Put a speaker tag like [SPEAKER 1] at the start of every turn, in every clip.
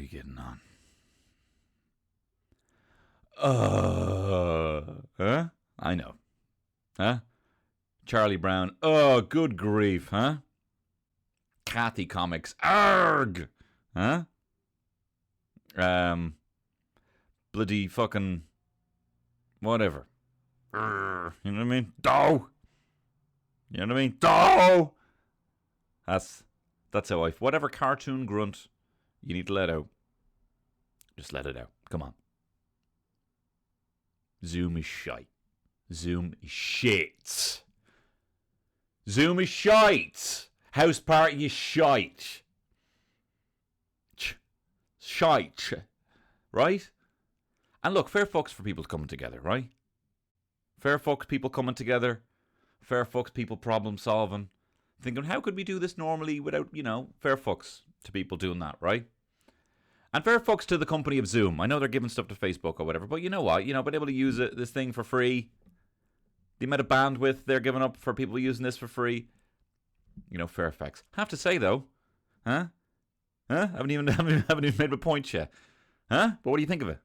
[SPEAKER 1] we getting on? Huh? I know. Huh? Charlie Brown. Oh, good grief, huh? Kathy Comics. Arg! Huh? Bloody fucking whatever. You know what I mean? Dough! You know what I mean? Dough! That's how whatever cartoon grunt you need to let out. Just let it out. Come on. Zoom is shite. Zoom is shit. Zoom is shite. House party is shite. Shite. Right? And look, fair fucks for people coming together, right? Fair fucks people coming together. Fair fucks people problem solving. Thinking, how could we do this normally without, fair fucks to people doing that, right? And fair fucks to the company of Zoom. I know they're giving stuff to Facebook or whatever, but you know what? Been able to use this thing for free. The amount of bandwidth they're giving up for people using this for free. Fair fucks. Have to say though, huh? Haven't even made my point yet, huh? But what do you think of it?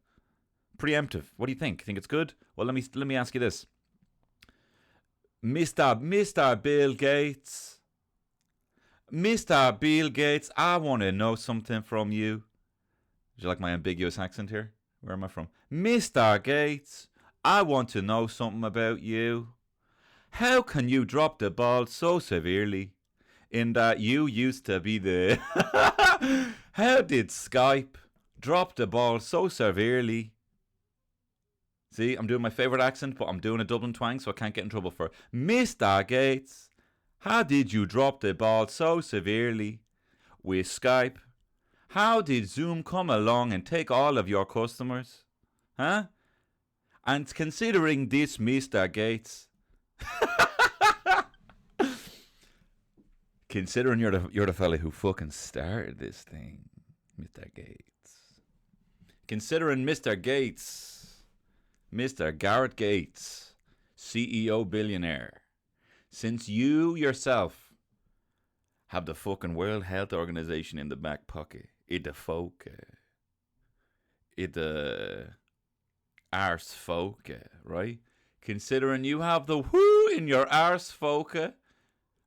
[SPEAKER 1] Preemptive. What do you think? Think it's good? Well, let me ask you this, Mr. Bill Gates. Mr. Bill Gates, I want to know something from you. Do you like my ambiguous accent here? Where am I from? Mr. Gates, I want to know something about you. How can you drop the ball so severely in that you used to be the... How did Skype drop the ball so severely? See, I'm doing my favourite accent, but I'm doing a Dublin twang, so I can't get in trouble for it. Mr. Gates, how did you drop the ball so severely with Skype? How did Zoom come along and take all of your customers? Huh? And considering this, Mr. Gates, considering you're the fella who fucking started this thing, Mr. Gates. Considering Mr. Gates, Mr. Garrett Gates, CEO billionaire, since you yourself have the fucking World Health Organization in the back pocket, in the folk, in the arse folk, right? Considering you have the whoo in your arse folk,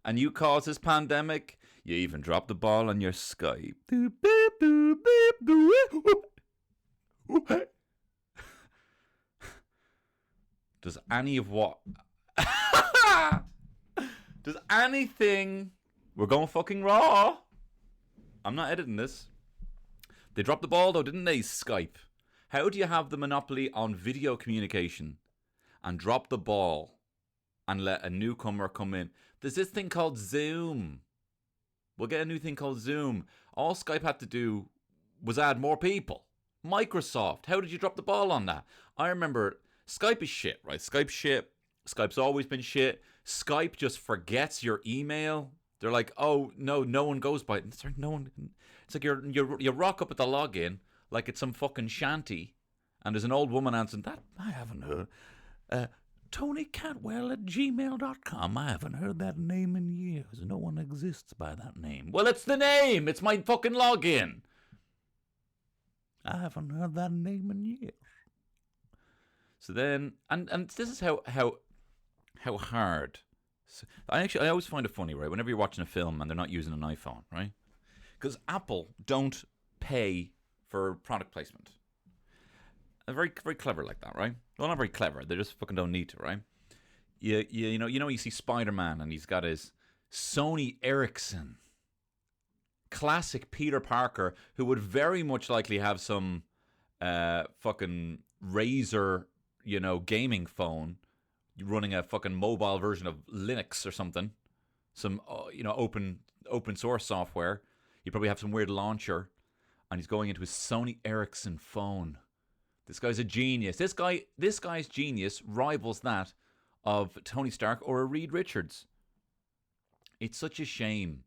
[SPEAKER 1] and you caused this pandemic, you even dropped the ball on your Skype. Does any of what... Does anything... We're going fucking raw. I'm not editing this. They dropped the ball though, didn't they, Skype? How do you have the monopoly on video communication and drop the ball and let a newcomer come in? There's this thing called Zoom. We'll get a new thing called Zoom. All Skype had to do was add more people. Microsoft, how did you drop the ball on that? I remember Skype is shit, right? Skype's shit. Skype's always been shit. Skype just forgets your email. They're like, oh, no one goes by it. It's like, no one. It's like you rock up at the login like it's some fucking shanty, and there's an old woman answering, that I haven't heard. Tony Catwell at gmail.com. I haven't heard that name in years. No one exists by that name. Well, it's the name. It's my fucking login. I haven't heard that name in years. So then, and this is how hard. So I always find it funny, right? Whenever you're watching a film and they're not using an iPhone, right? Because Apple don't pay for product placement. They're very, very clever like that, right? Well, not very clever. They just fucking don't need to, right? You see Spider-Man and he's got his Sony Ericsson, classic Peter Parker, who would very much likely have some fucking Razer, gaming phone, running a fucking mobile version of Linux or something, some open source software. You probably have some weird launcher, and he's going into his Sony Ericsson phone. This guy's a genius. This guy's genius rivals that of Tony Stark or a Reed Richards. It's such a shame.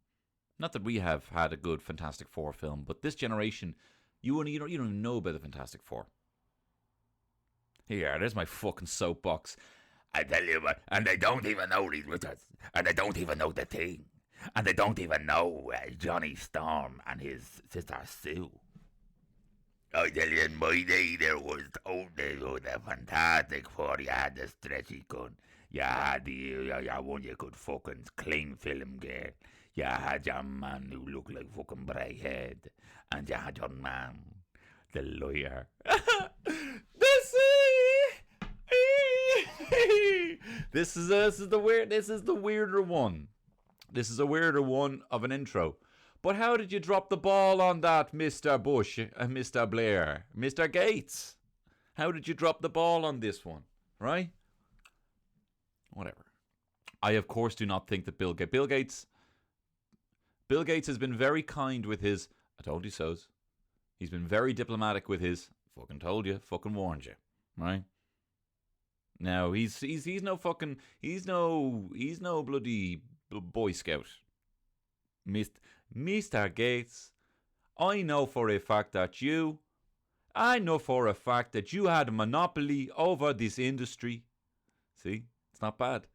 [SPEAKER 1] Not that we have had a good Fantastic Four film, but this generation, you don't even know about the Fantastic Four. Here, there's my fucking soapbox. I tell you what, and they don't even know Reed Richards, and they don't even know the Thing, and they don't even know Johnny Storm and his sister Sue.
[SPEAKER 2] I tell you, in my day, there was a fantastic for you had the stretchy gun. You had the one you could fucking clean film girl. You had your man who looked like fucking Brighthead. And you had your man, the lawyer.
[SPEAKER 1] This is the weirder one. This is a weirder one of an intro. But how did you drop the ball on that, Mr. Bush, Mr. Blair, Mr. Gates? How did you drop the ball on this one, right? Whatever. I of course do not think that Bill Gates has been very kind with his "I told you so's." He's been very diplomatic with his "fucking told you, fucking warned you," right? Now he's no fucking he's no bloody Boy Scout, Mr. Gates. I know for a fact that you had a monopoly over this industry. See, it's not bad.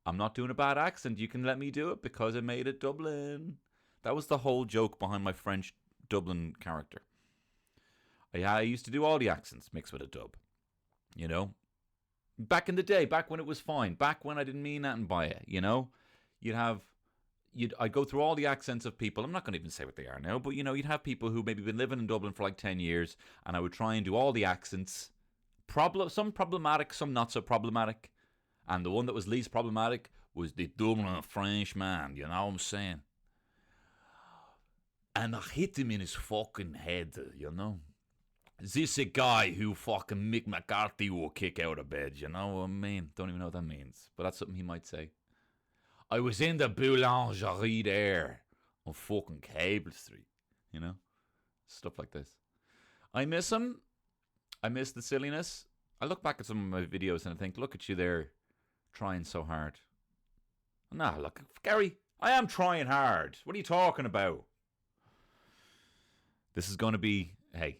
[SPEAKER 1] I'm not doing a bad accent. You can let me do it because I made it Dublin. That was the whole joke behind my French Dublin character. I used to do all the accents mixed with a dub. You know? Back in the day, back when it was fine, back when I didn't mean nothing by it, you know? I'd go through all the accents of people. I'm not going to even say what they are now, but you'd have people who maybe been living in Dublin for like 10 years, and I would try and do all the accents. Some problematic, some not so problematic. And the one that was least problematic was the Dublin Frenchman, you know what I'm saying? And I hit him in his fucking head, you know? Is this a guy who fucking Mick McCarthy will kick out of bed, you know what I mean? Don't even know what that means, but that's something he might say. I was in the boulangerie there on fucking Cable Street, you know? Stuff like this. I miss him. I miss the silliness. I look back at some of my videos and I think, look at you there, trying so hard. Nah, look, Gary, I am trying hard. What are you talking about? This is going to be, hey,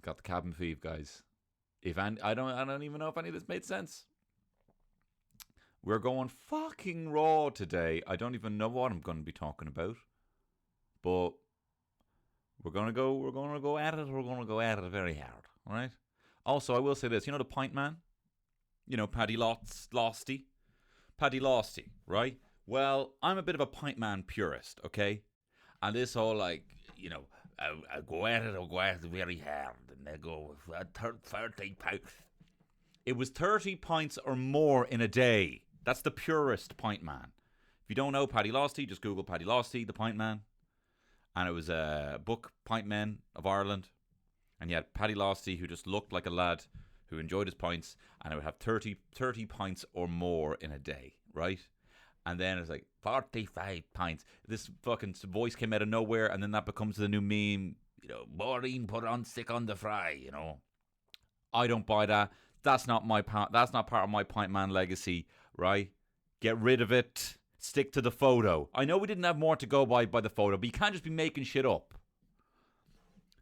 [SPEAKER 1] got the cabin feev, guys. I don't even know if any of this made sense. We're going fucking raw today. I don't even know what I'm going to be talking about, but we're gonna go at it. We're gonna go at it very hard. All right. Also, I will say this. You know the pintman. You know Paddy Losty. Paddy Losty, right? Well, I'm a bit of a pintman purist, okay? And this whole I go at it. I'll go at it very hard, and they go 30 pints. It was 30 pints or more in a day. That's the purest pint man. If you don't know Paddy Losty, just Google Paddy Losty, the pint man. And it was a book, Pint Men of Ireland. And you had Paddy Losty, who just looked like a lad who enjoyed his pints. And it would have 30 pints or more in a day, right? And then it's like 45 pints. This fucking voice came out of nowhere. And then that becomes the new meme. Maureen put on stick on the fry, I don't buy that. That's not part of my pint man legacy, right? Get rid of it. Stick to the photo. I know we didn't have more to go by the photo, but you can't just be making shit up.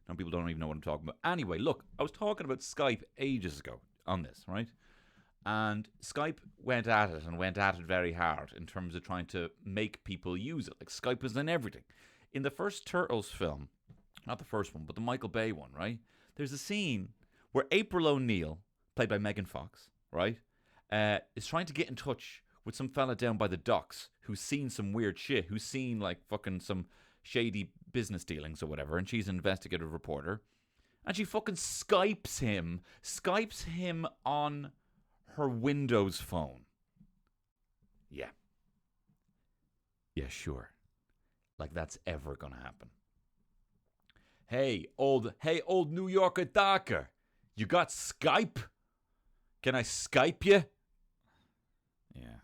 [SPEAKER 1] Now people don't even know what I'm talking about. Anyway, look, I was talking about Skype ages ago on this, right? And Skype went at it very hard in terms of trying to make people use it. Like Skype was in everything. In the first Turtles film, not the first one, but the Michael Bay one, right? There's a scene where April O'Neil, played by Megan Fox, right, is trying to get in touch with some fella down by the docks who's seen some weird shit, who's seen like fucking some shady business dealings or whatever, and she's an investigative reporter. And she fucking Skypes him on her Windows phone. Yeah. Yeah, sure. Like that's ever gonna happen. Hey, old New Yorker darker. You got Skype? Can I Skype you? Yeah,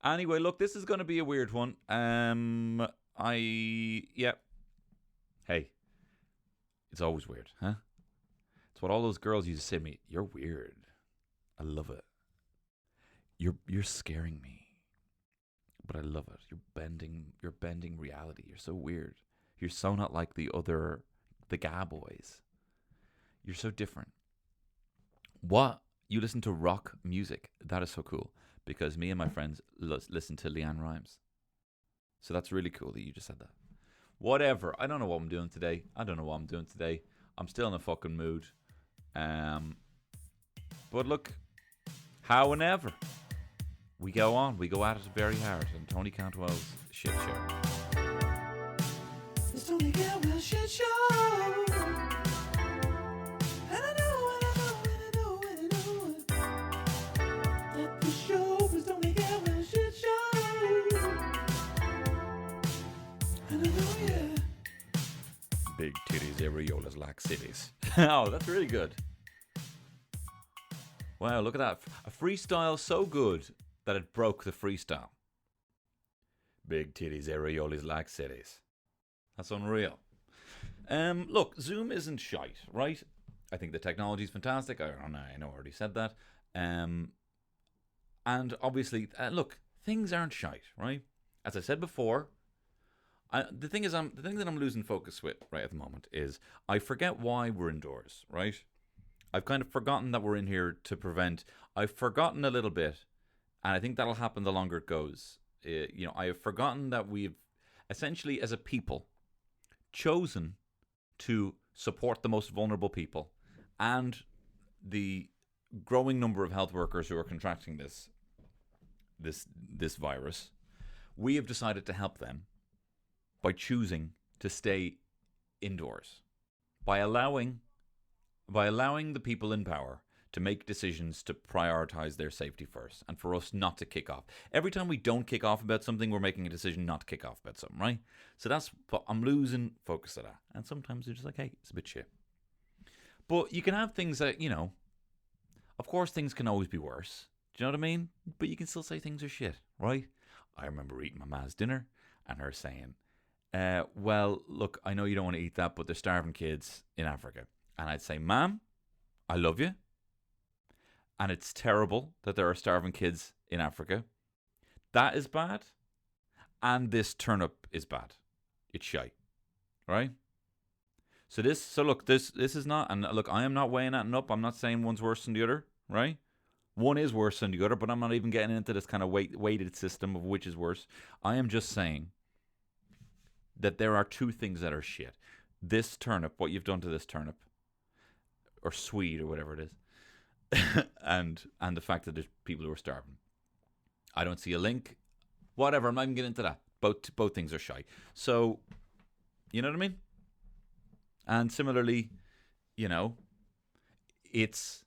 [SPEAKER 1] anyway, look, this is going to be a weird one. Hey, it's always weird, huh? It's what all those girls used to say to me. You're weird. I love it. You're scaring me, but I love it. You're bending reality. You're so weird. You're so not like the Ga boys. You're so different. What? You listen to rock music? That is so cool. Because me and my friends listen to Leanne Rimes. So that's really cool that you just said that. Whatever. I don't know what I'm doing today. I'm still in a fucking mood. But look, how and ever, we go on. We go at it very hard. And Tony Cantwell's shit show.
[SPEAKER 3] It's Tony Cantwell's shit show. And I know that the show is Tony Cantwell's shit show. And I know, yeah.
[SPEAKER 1] Big titties, areolas, laxities. Oh, that's really good. Wow, look at that. A freestyle so good that it broke the freestyle. Big titties, areolas, laxities. That's unreal. Look, Zoom isn't shite, right? I think the technology is fantastic. I know I already said that. And obviously, look, things aren't shite, right? As I said before, the thing that I'm losing focus with right at the moment is I forget why we're indoors, right? I've kind of forgotten that we're in here to prevent. I've forgotten a little bit, and I think that'll happen the longer it goes. I have forgotten that we've essentially, as a people, chosen to support the most vulnerable people and the growing number of health workers who are contracting this virus. We have decided to help them by choosing to stay indoors, by allowing the people in power to make decisions to prioritize their safety first, and for us not to kick off. Every time we don't kick off about something, we're making a decision not to kick off about something, right? So that's what I'm losing focus of that. And sometimes you're just like, hey, it's a bit shit. But you can have things that, of course things can always be worse. Do you know what I mean? But you can still say things are shit, right? I remember eating my ma's dinner and her saying, well, look, I know you don't want to eat that, but there's starving kids in Africa. And I'd say, Ma'am, I love you. And it's terrible that there are starving kids in Africa. That is bad. And this turnip is bad. It's shite. Right? So look, this is not, and look, I am not weighing that up. I'm not saying one's worse than the other, right? One is worse than the other, but I'm not even getting into this kind of weighted system of which is worse. I am just saying that there are two things that are shit. This turnip, what you've done to this turnip, or Swede, or whatever it is, and the fact that there's people who are starving. I don't see a link. Whatever, I'm not even getting into that. Both things are shite. So, you know what I mean? And similarly, it's,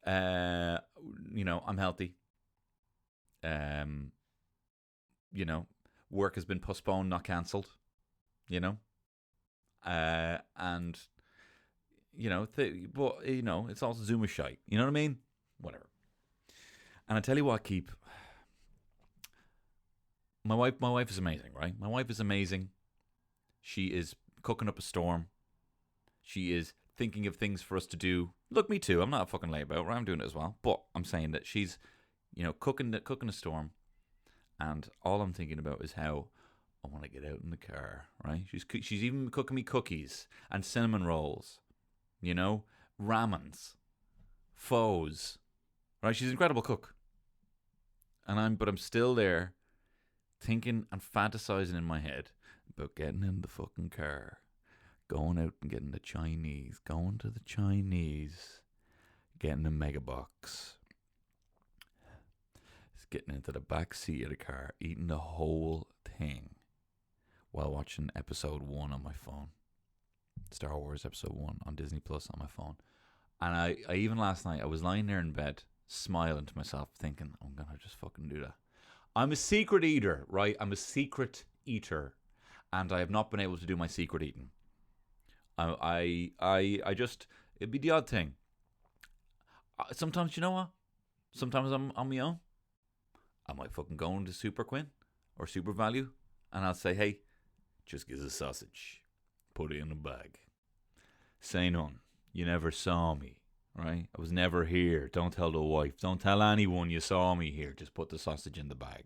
[SPEAKER 1] I'm healthy. Work has been postponed, not cancelled. And but it's also Zoom is shite. You know what I mean? Whatever. And I tell you what, my wife is amazing, right? My wife is amazing. She is cooking up a storm. She is thinking of things for us to do. Look, me too. I'm not a fucking layabout, right? I'm doing it as well. But I'm saying that she's, cooking a storm. And all I'm thinking about is how I want to get out in the car, right? She's even cooking me cookies and cinnamon rolls, ramens, pho's, right? She's an incredible cook. And I'm still there thinking and fantasizing in my head about getting in the fucking car, going out and getting going to the Chinese, getting a mega box, getting into the back seat of the car, eating the whole thing while watching episode 1 on my phone. Star Wars episode 1 on Disney Plus on my phone. And I even last night, I was lying there in bed, smiling to myself, thinking, I'm going to just fucking do that. I'm a secret eater, right? I'm a secret eater. And I have not been able to do my secret eating. I just, it'd be the odd thing. Sometimes, you know what? Sometimes I'm on my own. I might fucking go into Super Quinn or Super Value, and I'll say, hey, just give us a sausage. Put it in a bag. Say none. You never saw me, right? I was never here. Don't tell the wife. Don't tell anyone you saw me here. Just put the sausage in the bag.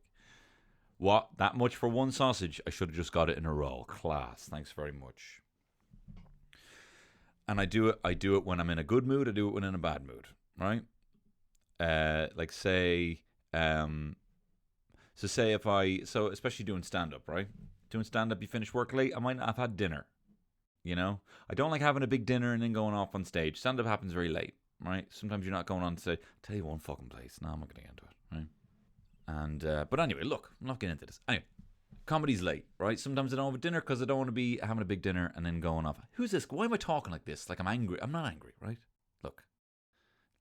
[SPEAKER 1] What? That much for one sausage? I should have just got it in a roll. Class. Thanks very much. And I do it when I'm in a good mood. I do it when I'm in a bad mood, right? Especially doing stand-up, right? Doing stand-up, you finish work late, I might not have had dinner. You know, I don't like having a big dinner and then going off on stage. Stand-up happens very late, right? Sometimes you're not going on stage. Tell you one fucking place. No, I'm not going to get into it, right? And but anyway, look, I'm not getting into this. Anyway, comedy's late, right? Sometimes I don't have a dinner because I don't want to be having a big dinner and then going off. Who's this? Why am I talking like this? Like I'm angry. I'm not angry, right? Look,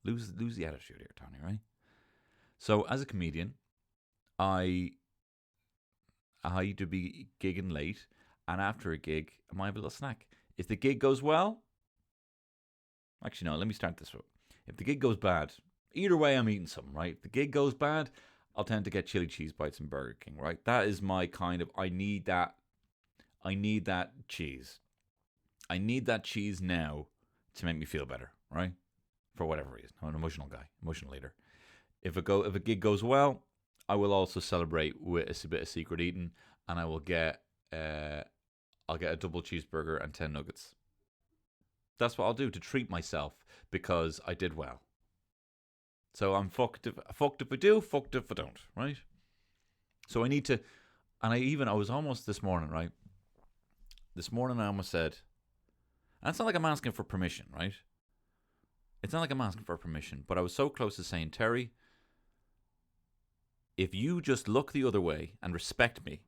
[SPEAKER 1] lose the attitude here, Tony, right? So as a comedian, I do be gigging late, and after a gig, I might have a little snack. If the gig goes well, actually no, let me start this way. If the gig goes bad, either way I'm eating something, right? If the gig goes bad, I'll tend to get chili cheese bites in Burger King, right? That is my kind of, I need that cheese. I need that cheese now to make me feel better, right? For whatever reason. I'm an emotional guy, emotional leader. If a gig goes well, I will also celebrate with a bit of secret eating, and I will get I'll get a double cheeseburger and 10 nuggets. That's what I'll do to treat myself because I did well. So I'm fucked if I do, fucked if I don't, right? So I need to, and I was almost this morning, right? This morning I almost said, and it's not like I'm asking for permission, right? It's not like I'm asking for permission, but I was so close to saying, Terry, if you just look the other way and respect me,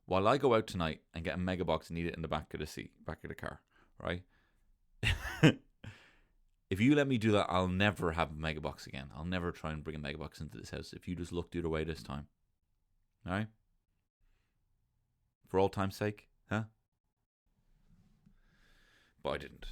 [SPEAKER 1] while I go out tonight and get a mega box and eat it in the back of the car, right? If you let me do that, I'll never have a mega box again. I'll never try and bring a mega box into this house if you just look the other way this time. All right? For all time's sake, huh? But I didn't.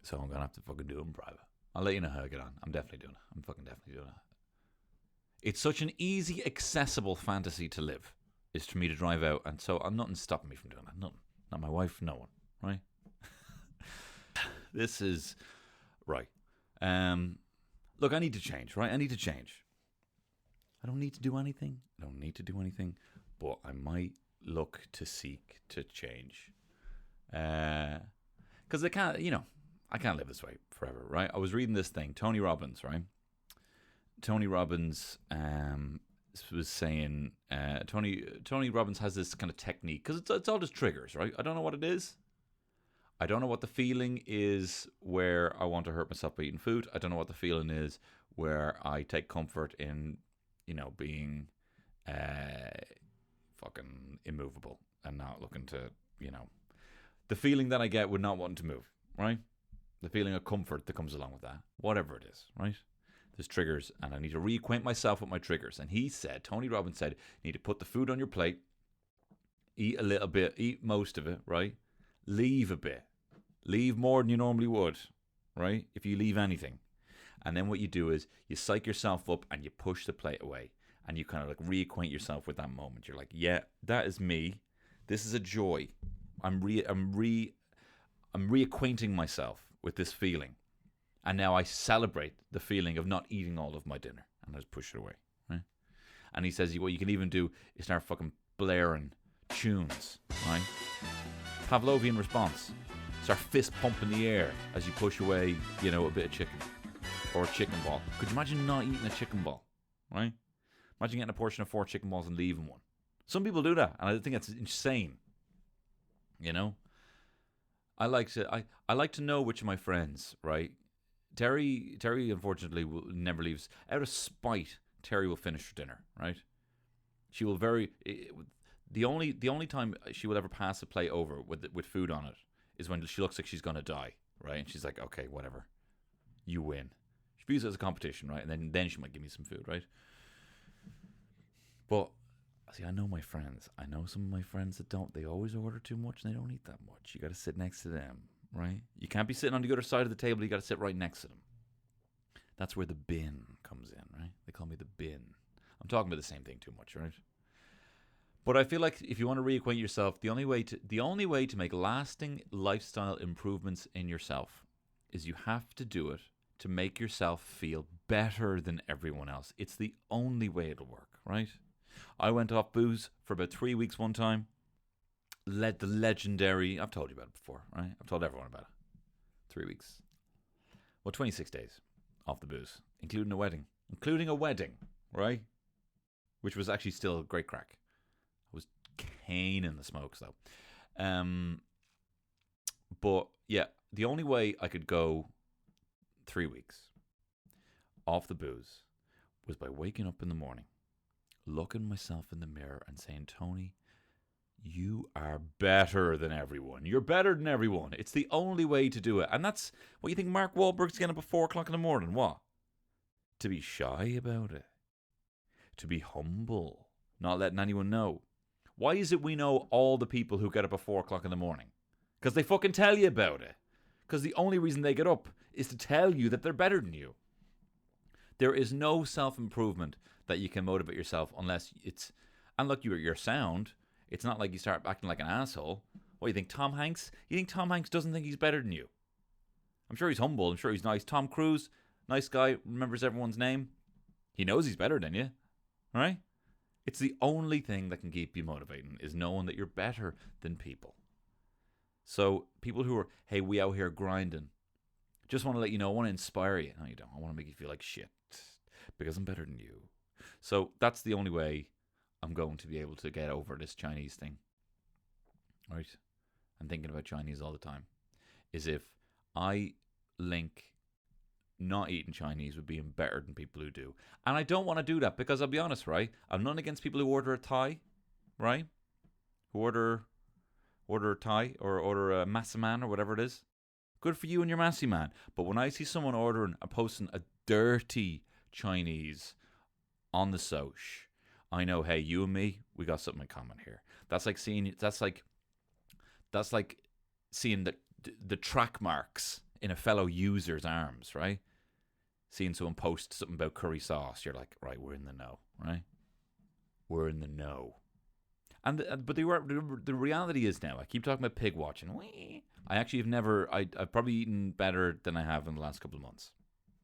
[SPEAKER 1] So I'm going to have to fucking do it in private. I'll let you know how I get on. I'm definitely doing it. I'm fucking definitely doing it. It's such an easy, accessible fantasy to live, is for me to drive out, and so nothing's stopping me from doing that. Nothing. Not my wife, no one. Right? This is right. Look, I need to change, right? I need to change. I don't need to do anything. But I might look to seek to change. Because I can't live this way forever, right? I was reading this thing, Tony Robbins, right? Tony Robbins was saying, Tony Robbins has this kind of technique, because it's all just triggers, right? I don't know what it is. I don't know what the feeling is where I want to hurt myself by eating food. I don't know what the feeling is where I take comfort in, being fucking immovable and not looking to, the feeling that I get with not wanting to move, right? The feeling of comfort that comes along with that, whatever it is, right? There's triggers, and I need to reacquaint myself with my triggers. And Tony Robbins said, you need to put the food on your plate, eat a little bit, eat most of it, right? Leave a bit. Leave more than you normally would, right? If you leave anything. And then what you do is you psych yourself up and you push the plate away. And you kind of like reacquaint yourself with that moment. You're like, yeah, that is me. This is a joy. I'm reacquainting myself with this feeling. And now I celebrate the feeling of not eating all of my dinner. And I just push it away, right? And he says, what you can even do is start fucking blaring tunes, right? Pavlovian response. Start fist pumping the air as you push away, a bit of chicken. Or a chicken ball. Could you imagine not eating a chicken ball, right? Imagine getting a portion of 4 chicken balls and leaving one. Some people do that, and I think that's insane. I like to know which of my friends, right? Terry unfortunately never leaves. Out of spite, Terry will finish her dinner, right? She will the only time she will ever pass a plate over with food on it is when she looks like she's gonna die, right? And she's like, okay, whatever, you win. She views it as a competition, right? And then she might give me some food, right? But see, I know my friends. I know some of my friends that don't. They always order too much and they don't eat that much. You got to sit next to them, right? You can't be sitting on the other side of the table. You got to sit right next to them. That's where the bin comes in, right? They call me the bin. I'm talking about the same thing too much, right? But I feel like if you want to reacquaint yourself, the only way to make lasting lifestyle improvements in yourself is you have to do it to make yourself feel better than everyone else. It's the only way it'll work, right? I went off booze for about 3 weeks one time. Led the legendary, I've told you about it before, right? I've told everyone about it. 3 weeks. Well, 26 days off the booze, including a wedding, right? Which was actually still a great crack. I was caning the smokes though. But yeah, the only way I could go 3 weeks off the booze was by waking up in the morning, looking myself in the mirror and saying, Tony, you are better than everyone. You're better than everyone. It's the only way to do it. And that's what you think Mark Wahlberg's getting up at 4 o'clock in the morning. What? To be shy about it. To be humble. Not letting anyone know. Why is it we know all the people who get up at 4 o'clock in the morning? Because they fucking tell you about it. Because the only reason they get up is to tell you that they're better than you. There is no self-improvement that you can motivate yourself unless it's... And look, you're sound. It's not like you start acting like an asshole. What, you think Tom Hanks? You think Tom Hanks doesn't think he's better than you? I'm sure he's humble. I'm sure he's nice. Tom Cruise, nice guy, remembers everyone's name. He knows he's better than you. All right? It's the only thing that can keep you motivating is knowing that you're better than people. So people who are, hey, we out here grinding, just want to let you know, I want to inspire you. No, you don't. I want to make you feel like shit because I'm better than you. So that's the only way I'm going to be able to get over this Chinese thing. Right? I'm thinking about Chinese all the time. Is if I link not eating Chinese with being better than people who do. And I don't want to do that because I'll be honest, right? I'm not against people who order a Thai, right? Who order a Thai or order a Massaman or whatever it is. Good for you and your Massy Man. But when I see someone ordering and posting a dirty Chinese on the soch, I know, hey, you and me, we got something in common here. That's like seeing the track marks in a fellow user's arms, right? Seeing someone post something about curry sauce, you're like, right, we're in the know, right? We're in the know. But the reality is now, I keep talking about pig watching. I actually have never, I've probably eaten better than I have in the last couple of months.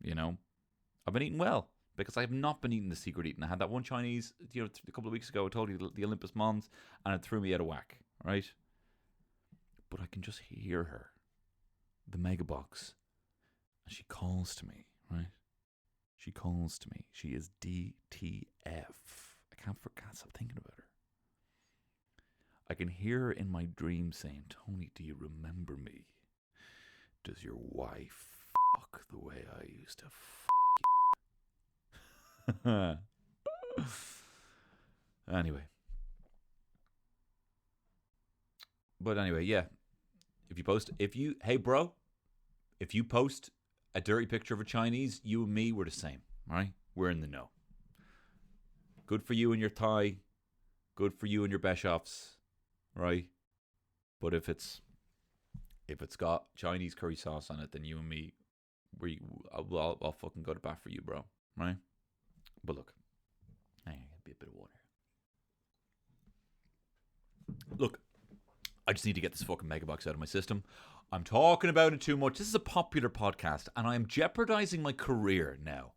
[SPEAKER 1] You know? I've been eating well because I have not been eating the secret eating. I had that one Chinese, a couple of weeks ago, I told you, the Olympus Mons, and it threw me out of whack, right? But I can just hear her, the mega box, and she calls to me, right? She calls to me. She is DTF. I can't stop thinking about her. I can hear her in my dream saying, Tony, do you remember me? Does your wife fuck the way I used to fuck you? Anyway. But anyway, yeah. Hey bro, if you post a dirty picture of a Chinese, you and me, we're the same, right? We're in the know. Good for you and your Thai. Good for you and your Bischoffs. Right, but if it's got Chinese curry sauce on it, then you and me, I'll fucking go to bat for you, bro. Right? But look, hang on, get a bit of water. Look, I just need to get this fucking megabox out of my system. I'm talking about it too much. This is a popular podcast, and I am jeopardizing my career now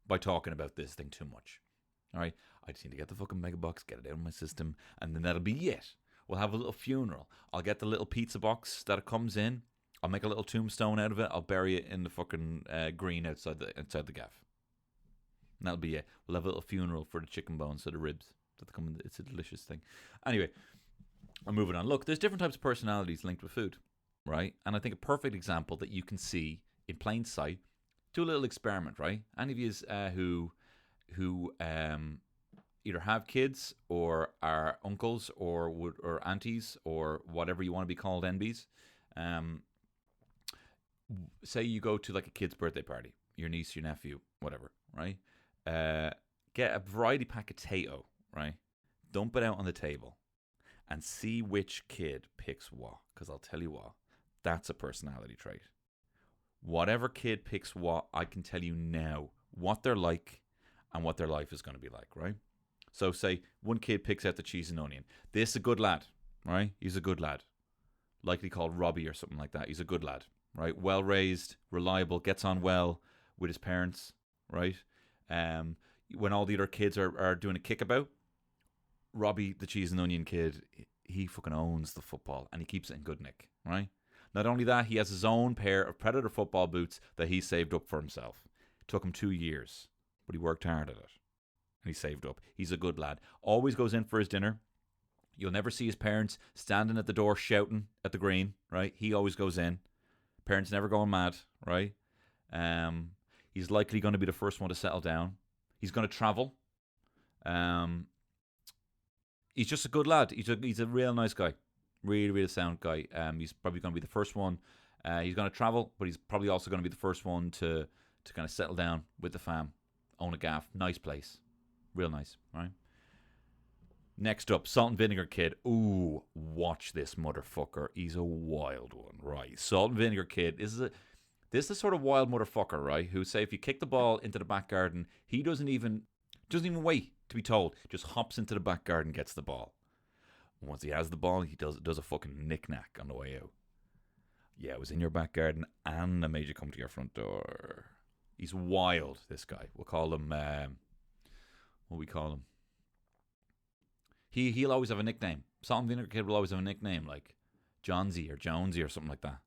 [SPEAKER 1] by talking about this thing too much. All right, I just need to get the fucking megabox, get it out of my system, and then that'll be it. We'll have a little funeral. I'll get the little pizza box that it comes in. I'll make a little tombstone out of it. I'll bury it in the fucking green outside the gaff. And that'll be it. We'll have a little funeral for the chicken bones, so the ribs that come in. It's a delicious thing. Anyway, I'm moving on. Look, there's different types of personalities linked with food, right? And I think a perfect example that you can see in plain sight. Do a little experiment, right? Any of you who either have kids or are uncles or aunties or whatever you want to be called, NBs. Say you go to like a kid's birthday party, your niece, your nephew, whatever, right? Get a variety pack of Tayto, right? Dump it out on the table and see which kid picks what. Because I'll tell you what, that's a personality trait. Whatever kid picks what, I can tell you now what they're like and what their life is going to be like, right? So say one kid picks out the cheese and onion. This is a good lad, right? He's a good lad. Likely called Robbie or something like that. He's a good lad, right? Well raised, reliable, gets on well with his parents, right? When all the other kids are doing a kickabout, Robbie, the cheese and onion kid, he fucking owns the football and he keeps it in good nick, right? Not only that, he has his own pair of Predator football boots that he saved up for himself. It took him 2 years, but he worked hard at it. And he saved up. He's a good lad. Always goes in for his dinner. You'll never see his parents standing at the door shouting at the green, right? He always goes in. Parents never going mad, right? He's likely going to be the first one to settle down. He's going to travel. He's just a good lad. He's a real nice guy. Really, really sound guy. He's probably going to be the first one. He's going to travel, but he's probably also going to be the first one to kind of settle down with the fam. Own a gaff. Nice place. Real nice, right? Next up, Salt and Vinegar Kid. Ooh, watch this motherfucker. He's a wild one, right? Salt and Vinegar Kid. This is the sort of wild motherfucker, right? Who say if you kick the ball into the back garden, he doesn't even wait to be told. Just hops into the back garden, gets the ball. And once he has the ball, he does a fucking knick-knack on the way out. Yeah, it was in your back garden and I made you come to your front door. He's wild, this guy. We'll call him, what we call him? He'll always have a nickname. Salt and Vinegar Kid will always have a nickname like Johnsy or Jonesy or something like that.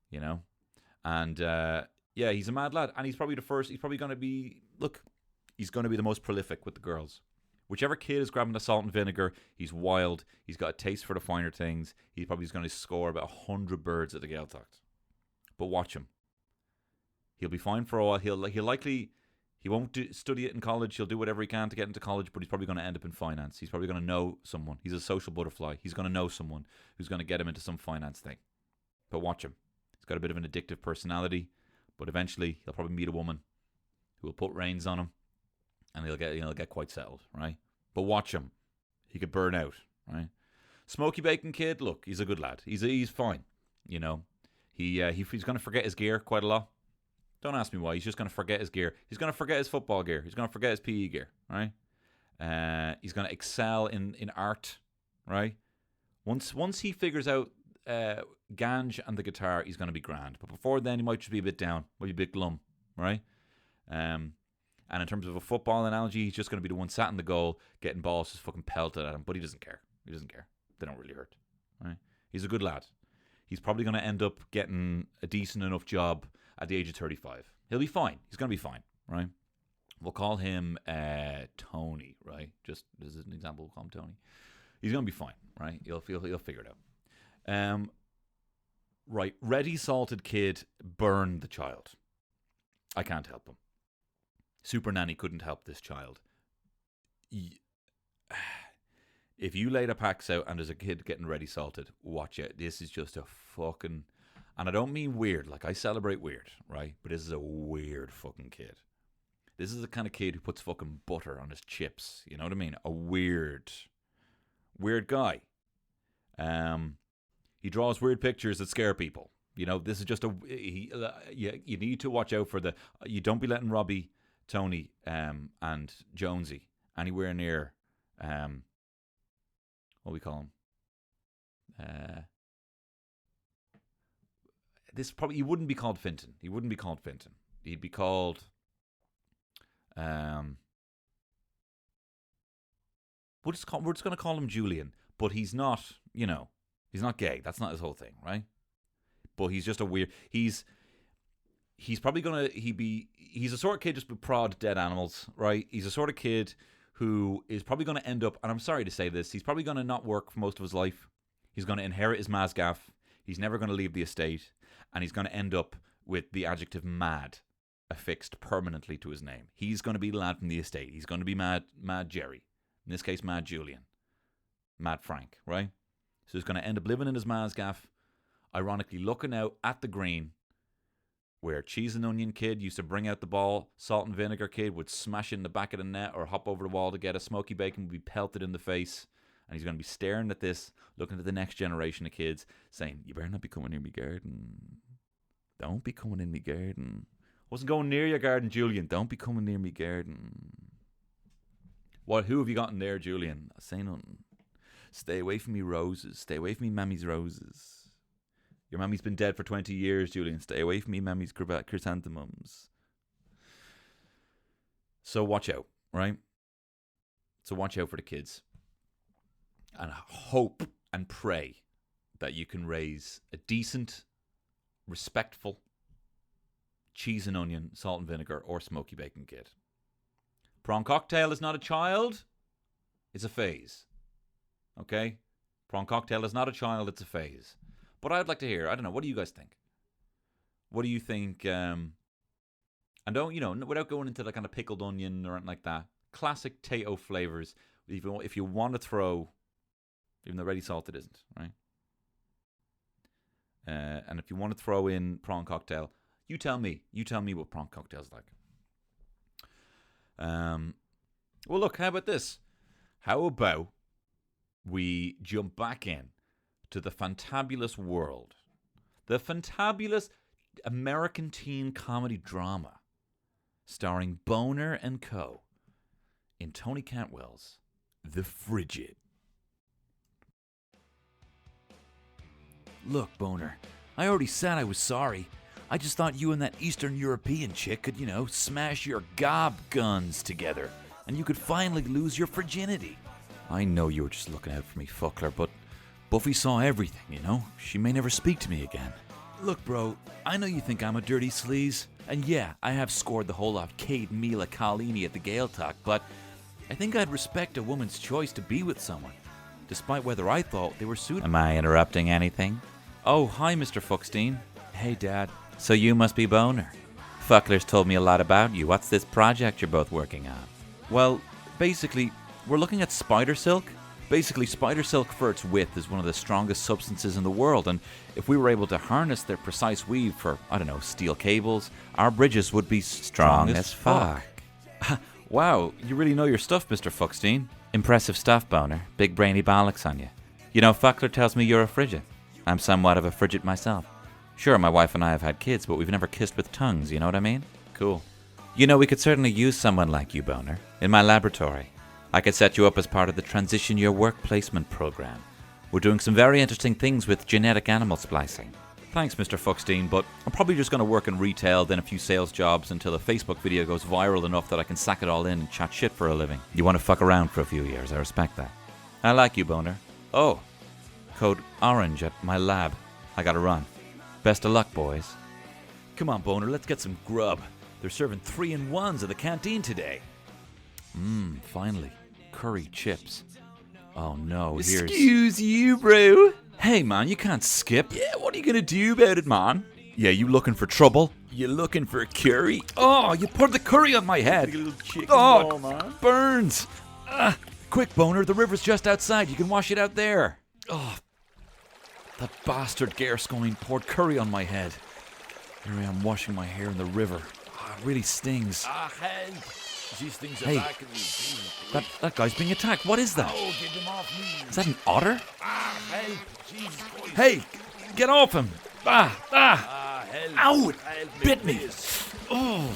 [SPEAKER 1] You know? And, yeah, he's a mad lad. And he's probably the first, he's probably going to be, he's going to be the most prolific with the girls. Whichever kid is grabbing the salt and vinegar, he's wild. He's got a taste for the finer things. He's probably going to score about 100 birds at the Gaeltacht. But watch him. He'll be fine for a while. He'll likely, he won't study it in college. He'll do whatever he can to get into college, but he's probably going to end up in finance. He's probably going to know someone. He's a social butterfly. He's going to know someone who's going to get him into some finance thing. But watch him. He's got a bit of an addictive personality, but eventually he'll probably meet a woman who will put reins on him. And he'll get quite settled, right? But watch him. He could burn out, right? Smoky Bacon Kid, look, he's a good lad. He's fine, you know. He's going to forget his gear quite a lot. Don't ask me why. He's just going to forget his gear. He's going to forget his football gear. He's going to forget his PE gear, right? He's going to excel in art, right? Once he figures out Ganj and the guitar, he's going to be grand. But before then, he might just be a bit down, might be a bit glum, right? And in terms of a football analogy, he's just going to be the one sat in the goal, getting balls just fucking pelted at him. But he doesn't care. He doesn't care. They don't really hurt. Right? He's a good lad. He's probably going to end up getting a decent enough job at the age of 35. He'll be fine. He's going to be fine. Right? We'll call him Tony. Right? Just as an example, we'll call him Tony. He's going to be fine. Right? He'll figure it out. Right. Ready Salted Kid burned the child. I can't help him. Super Nanny couldn't help this child. If you lay the packs out and there's a kid getting ready salted, watch it. This is just a fucking... And I don't mean weird. Like, I celebrate weird, right? But this is a weird fucking kid. This is the kind of kid who puts fucking butter on his chips. You know what I mean? A weird guy. He draws weird pictures that scare people. You know, this is just you need to watch out for the... You don't be letting Robbie... Tony and Jonesy anywhere near what we call him. This probably he wouldn't be called Finton. He wouldn't be called Finton. He'd be called we're just going to call him Julian, but he's not, you know, he's not gay. That's not his whole thing, right? But he's just a weird he's probably going to he's a sort of kid just with prod dead animals, right? He's a sort of kid who is probably going to end up, and I'm sorry to say this, he's probably going to not work for most of his life. He's going to inherit his Mazgaff. He's never going to leave the estate, and he's going to end up with the adjective mad affixed permanently to his name. He's going to be the lad from the estate. He's going to be Mad Jerry. In this case, Mad Julian. Mad Frank, right? So he's going to end up living in his Mazgaff, ironically looking out at the green, where Cheese and Onion Kid used to bring out the ball, Salt and Vinegar Kid would smash in the back of the net or hop over the wall to get a Smoky Bacon would be pelted in the face, and he's going to be staring at this, looking at the next generation of kids, saying, "You better not be coming near me garden. Don't be coming in me garden. Wasn't going near your garden, Julian. Don't be coming near me garden." What? Who have you got in there, Julian? I say nothing. Stay away from me roses. Stay away from me mammy's roses. Your mammy's been dead for 20 years, Julian. Stay away from me mammy's chrysanthemums. So watch out, right? So watch out for the kids. And hope and pray that you can raise a decent, respectful cheese and onion, salt and vinegar, or smoky bacon kid. Prawn cocktail is not a child. It's a phase. Okay? Prawn cocktail is not a child, it's a phase. But I'd like to hear, I don't know, what do you guys think? What do you think? And don't, without going into the kind of pickled onion or anything like that, classic Tato flavors. If you want to throw, even though ready salted isn't, right? And if you want to throw in prawn cocktail, you tell me. You tell me what prawn cocktail's like. Well, look, how about this? How about we jump back in to the fantabulous world, the fantabulous American teen comedy drama starring Boner and Co. in Tony Cantwell's The Frigid. Look, Boner, I already said I was sorry. I just thought you and that Eastern European chick could, smash your gob guns together, and you could finally lose your virginity. I know you were just looking out for me, fuckler, but Buffy saw everything, She may never speak to me again. Look, bro, I know you think I'm a dirty sleaze, and yeah, I have scored the whole lot of Kate Mila Carlini at the Gale Talk, but I think I'd respect a woman's choice to be with someone, despite whether I thought they were suitable. Am I interrupting anything? Oh, hi, Mr. Fuckstein. Hey, Dad. So you must be Boner. Fuckler's told me a lot about you. What's this project you're both working on? Well, basically, we're looking at spider silk. Basically, spider silk for its width is one of the strongest substances in the world, and if we were able to harness their precise weave for, steel cables, our bridges would be strong as fuck. Wow, you really know your stuff, Mr. Fuckstein. Impressive stuff, Boner. Big brainy bollocks on you. Fuckler tells me you're a frigid. I'm somewhat of a frigid myself. Sure, my wife and I have had kids, but we've never kissed with tongues, you know what I mean? Cool. We could certainly use someone like you, Boner, in my laboratory. I could set you up as part of the Transition Your Work Placement program. We're doing some very interesting things with genetic animal splicing. Thanks, Mr. Fuckstein, but I'm probably just going to work in retail, then a few sales jobs until a Facebook video goes viral enough that I can sack it all in and chat shit for a living. You want to fuck around for a few years, I respect that. I like you, Boner. Oh, code orange at my lab. I gotta run. Best of luck, boys. Come on, Boner, let's get some grub. They're serving 3-in-1s at the canteen today. Finally. Curry chips. Oh no, here's... Excuse you, bro. Hey, man, you can't skip. Yeah, what are you gonna do about it, man? Yeah, you looking for trouble? You looking for curry? Oh, you poured the curry on my head. Like a little chicken ball, man. Burns. Quick, Boner, the river's just outside. You can wash it out there. Oh, that bastard Gascoigne poured curry on my head. Here I am washing my hair in the river. It really stings.
[SPEAKER 2] Help! These things are
[SPEAKER 1] Hey,
[SPEAKER 2] back in me.
[SPEAKER 1] that guy's being attacked. What is that?
[SPEAKER 2] Oh, get them off me.
[SPEAKER 1] Is that an otter?
[SPEAKER 2] Help! Jesus Christ.
[SPEAKER 1] Hey, get off him.
[SPEAKER 2] Help!
[SPEAKER 1] Ow, it
[SPEAKER 2] Help
[SPEAKER 1] bit me.
[SPEAKER 2] please.
[SPEAKER 1] Oh.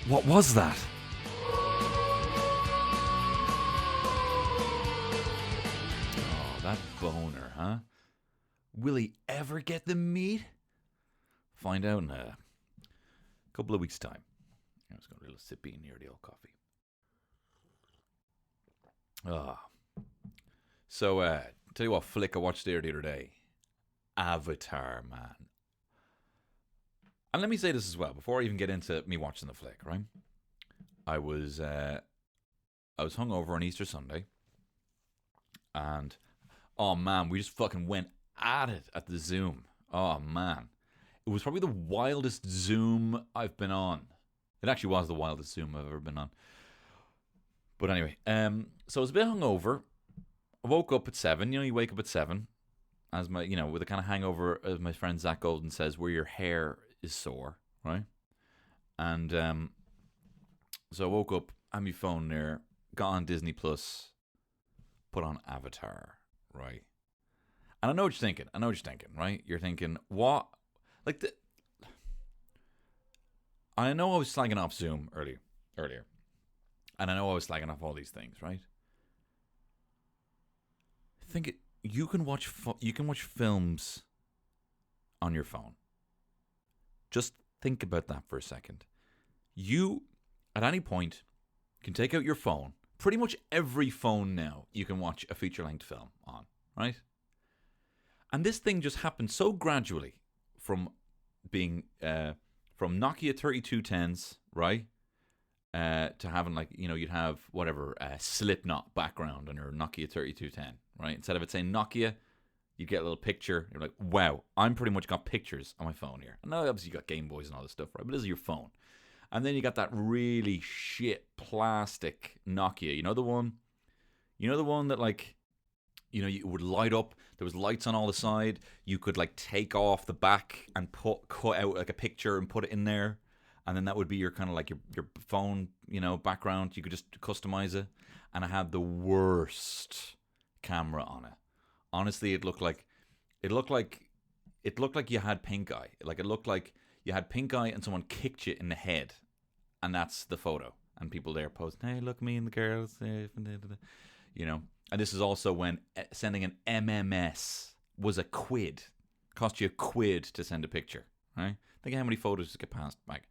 [SPEAKER 1] What was that? Oh, that Boner, huh? Will he ever get the meat? Find out in a couple of weeks' time. I was going to a little sippy near the old coffee. So, tell you what flick I watched there the other day. Avatar, man. And let me say this as well, before I even get into me watching the flick, right? I was hungover on Easter Sunday. And, oh man, we just fucking went at it at the Zoom. Oh man. It was probably the wildest Zoom I've been on. It actually was the wildest Zoom I've ever been on. But anyway, so I was a bit hungover. I woke up at 7. You wake up at 7. As my, with a kind of hangover, as my friend Zach Golden says, where your hair is sore, right? And so I woke up, had my phone there, got on Disney Plus, put on Avatar, right? And I know what you're thinking. Right? You're thinking, what? I know I was slagging off Zoom earlier. And I know I was slagging off all these things, right? You can watch films on your phone. Just think about that for a second. You, at any point, can take out your phone. Pretty much every phone now you can watch a feature-length film on, right? And this thing just happened so gradually from being from Nokia 3210s, right? to having like, you know, you'd have whatever Slipknot background on your Nokia 3210, right? Instead of it saying Nokia, you get a little picture. You're like, wow, I'm pretty much got pictures on my phone here. And now obviously you got Game Boys and all this stuff, right? But this is your phone. And then you got that really shit plastic Nokia. You know the one? You know the one that like, you know, you would light up. There was lights on all the side. You could like take off the back and cut out like a picture and put it in there. And then that would be your kind of like your phone, you know, background. You could just customize it. And I had the worst camera on it. Honestly, it looked like you had pink eye. Like it looked like you had pink eye and someone kicked you in the head. And that's the photo. And people there posting, hey, look, me and the girls. You know. And this is also when sending an MMS was a quid. Cost you a quid to send a picture, right? Think of how many photos get passed back.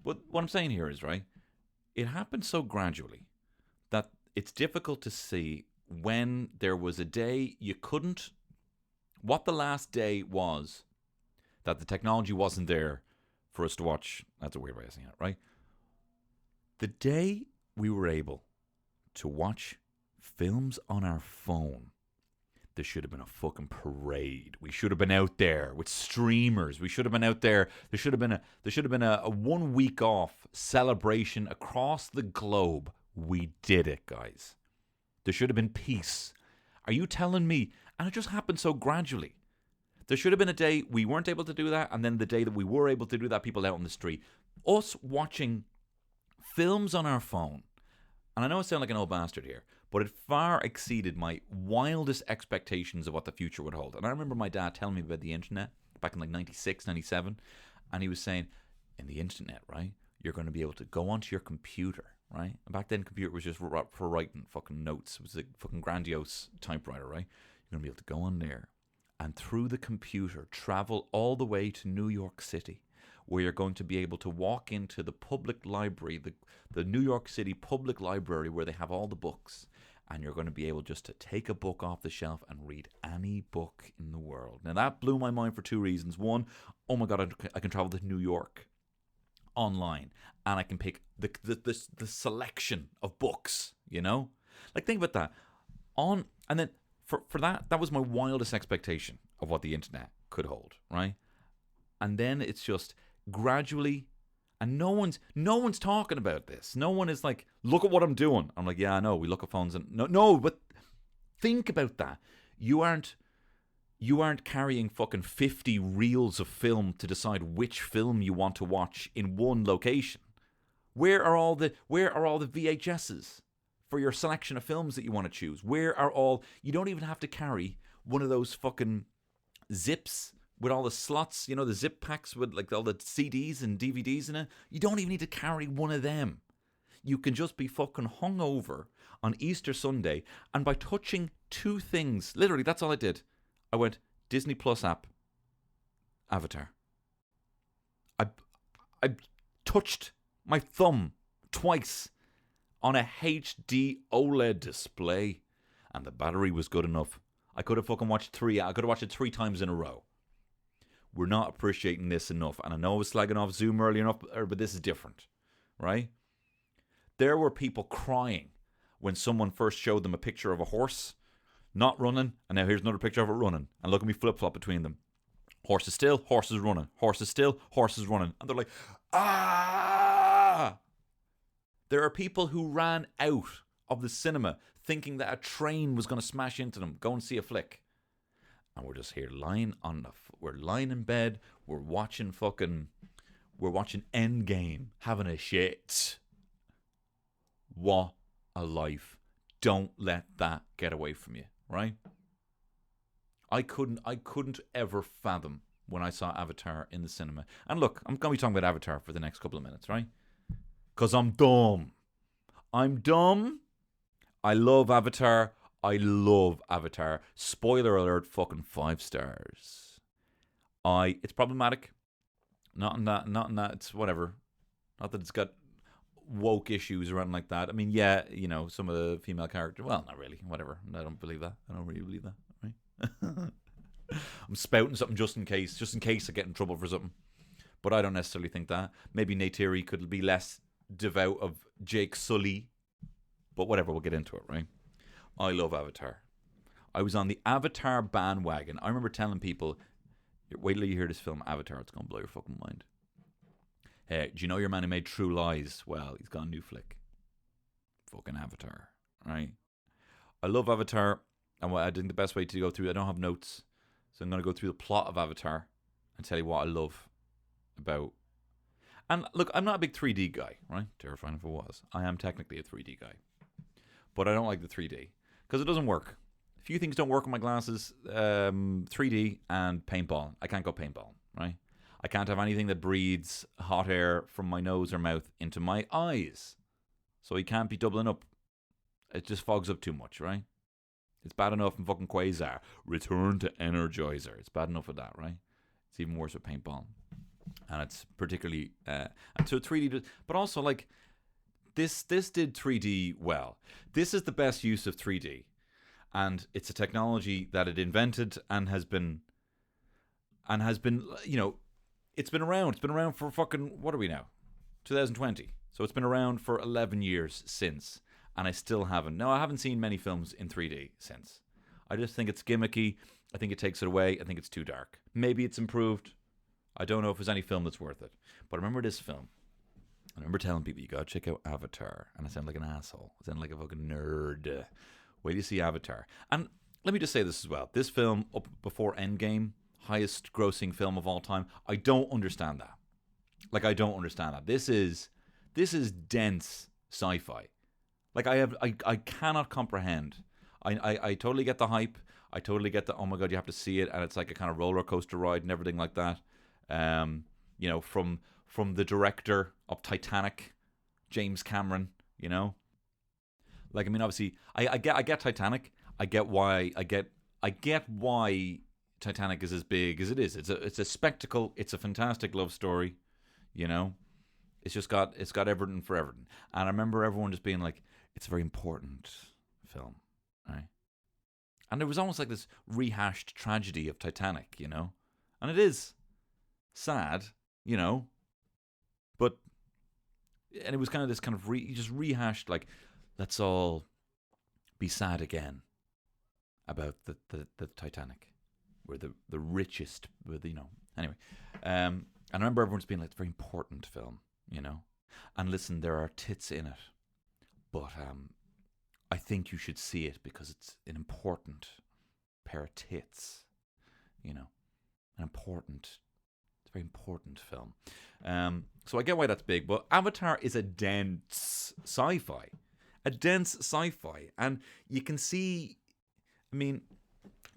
[SPEAKER 1] But what I'm saying here is, right, it happened so gradually that it's difficult to see when there was a day you couldn't, what the last day was that the technology wasn't there for us to watch. That's a weird way of saying it, right? The day we were able to watch films on our phone, there should have been a fucking parade. We should have been out there with streamers. We should have been out there. There should have been a 1 week off celebration across the globe. We did it, guys. There should have been peace. Are you telling me? And it just happened so gradually. There should have been a day we weren't able to do that, and then the day that we were able to do that, people out on the street. Us watching films on our phone. And I know I sound like an old bastard here, but it far exceeded my wildest expectations of what the future would hold. And I remember my dad telling me about the internet back in like 96, 97. And he was saying, in the internet, right, you're going to be able to go onto your computer, right? And back then, computer was just for writing fucking notes. It was a fucking grandiose typewriter, right? You're going to be able to go on there and through the computer travel all the way to New York City, where you're going to be able to walk into the public library, the New York City Public Library, where they have all the books. And you're going to be able just to take a book off the shelf and read any book in the world. Now, that blew my mind for two reasons. One, oh my God, I can travel to New York online. And I can pick the selection of books, you know? Like, think about that. And then for that was my wildest expectation of what the internet could hold, right? And then it's just gradually... And no one's talking about this. No one is like, look at what I'm doing. I'm like, yeah, I know. We look at phones and no, but think about that. You aren't carrying fucking 50 reels of film to decide which film you want to watch in one location. Where are all the VHSs for your selection of films that you want to choose? You don't even have to carry one of those fucking zips with all the slots, you know, the zip packs with like all the CDs and DVDs in it. You don't even need to carry one of them. You can just be fucking hungover on Easter Sunday, and by touching two things, literally, that's all I did. I went, Disney Plus app, Avatar. I touched my thumb twice on a HD OLED display, and the battery was good enough. I could have fucking watched it 3 times in a row. We're not appreciating this enough. And I know I was slagging off Zoom earlier enough, but this is different, right? There were people crying when someone first showed them a picture of a horse not running, and now here's another picture of it running. And look at me flip-flop between them. Horse is still, horse is running. Horse is still, horse is running. And they're like, ah! There are people who ran out of the cinema thinking that a train was going to smash into them. Go and see a flick. And we're just here we're lying in bed, we're watching Endgame, having a shit. What a life. Don't let that get away from you, right? I couldn't ever fathom when I saw Avatar in the cinema. And look, I'm going to be talking about Avatar for the next couple of minutes, right? Because I'm dumb. I love Avatar. Spoiler alert, fucking 5 stars. It's problematic. Not in that, it's whatever. Not that it's got woke issues or anything like that. I mean, yeah, you know, some of the female characters, well, not really, whatever. I don't really believe that, right? I'm spouting something just in case I get in trouble for something. But I don't necessarily think that. Maybe Neytiri could be less devout of Jake Sully, but whatever, we'll get into it, right? I love Avatar. I was on the Avatar bandwagon. I remember telling people, wait till you hear this film, Avatar, it's going to blow your fucking mind. Hey, do you know your man who made True Lies? Well, he's got a new flick. Fucking Avatar, right? I love Avatar, and I think the best way to go through, I don't have notes, so I'm going to go through the plot of Avatar and tell you what I love about. And look, I'm not a big 3D guy, right? Terrifying if it was. I am technically a 3D guy. But I don't like the 3D, because it doesn't work. A few things don't work on my glasses, 3D and paintball. I can't go paintball, right? I can't have anything that breathes hot air from my nose or mouth into my eyes. So he can't be doubling up. It just fogs up too much, right? It's bad enough in fucking Quasar. Return to Energizer. It's bad enough with that, right? It's even worse with paintball. And it's particularly... and so 3D... But also, like, this did 3D well. This is the best use of 3D. And it's a technology that it invented and has been, you know, it's been around. It's been around for fucking, what are we now? 2020. So it's been around for 11 years since. And I still haven't. No, I haven't seen many films in 3D since. I just think it's gimmicky. I think it takes it away. I think it's too dark. Maybe it's improved. I don't know if there's any film that's worth it. But I remember this film. I remember telling people, you gotta check out Avatar. And I sound like an asshole. I sound like a fucking nerd. Wait till you see Avatar. And let me just say this as well. This film, up before Endgame, highest grossing film of all time. I don't understand that. Like, I don't understand that. This is dense sci-fi. Like, I cannot comprehend. I totally get the hype. I totally get the, oh my God, you have to see it. And it's like a kind of roller coaster ride and everything like that. You know, from the director of Titanic, James Cameron, you know. Like, I mean, obviously, I get Titanic. I get why Titanic is as big as it is. It's a spectacle. It's a fantastic love story, you know. It's got everything for everything. And I remember everyone just being like, it's a very important film, right? And there was almost like this rehashed tragedy of Titanic, you know. And it is sad, you know. But and it was kind of this kind of just rehashed, like, let's all be sad again about the Titanic. We're the richest, you know. Anyway, and I remember everyone's being like, it's a very important film, you know. And listen, there are tits in it, but I think you should see it because it's an important pair of tits, you know. It's a very important film. So I get why that's big, but Avatar is a dense sci-fi. And you can see, I mean,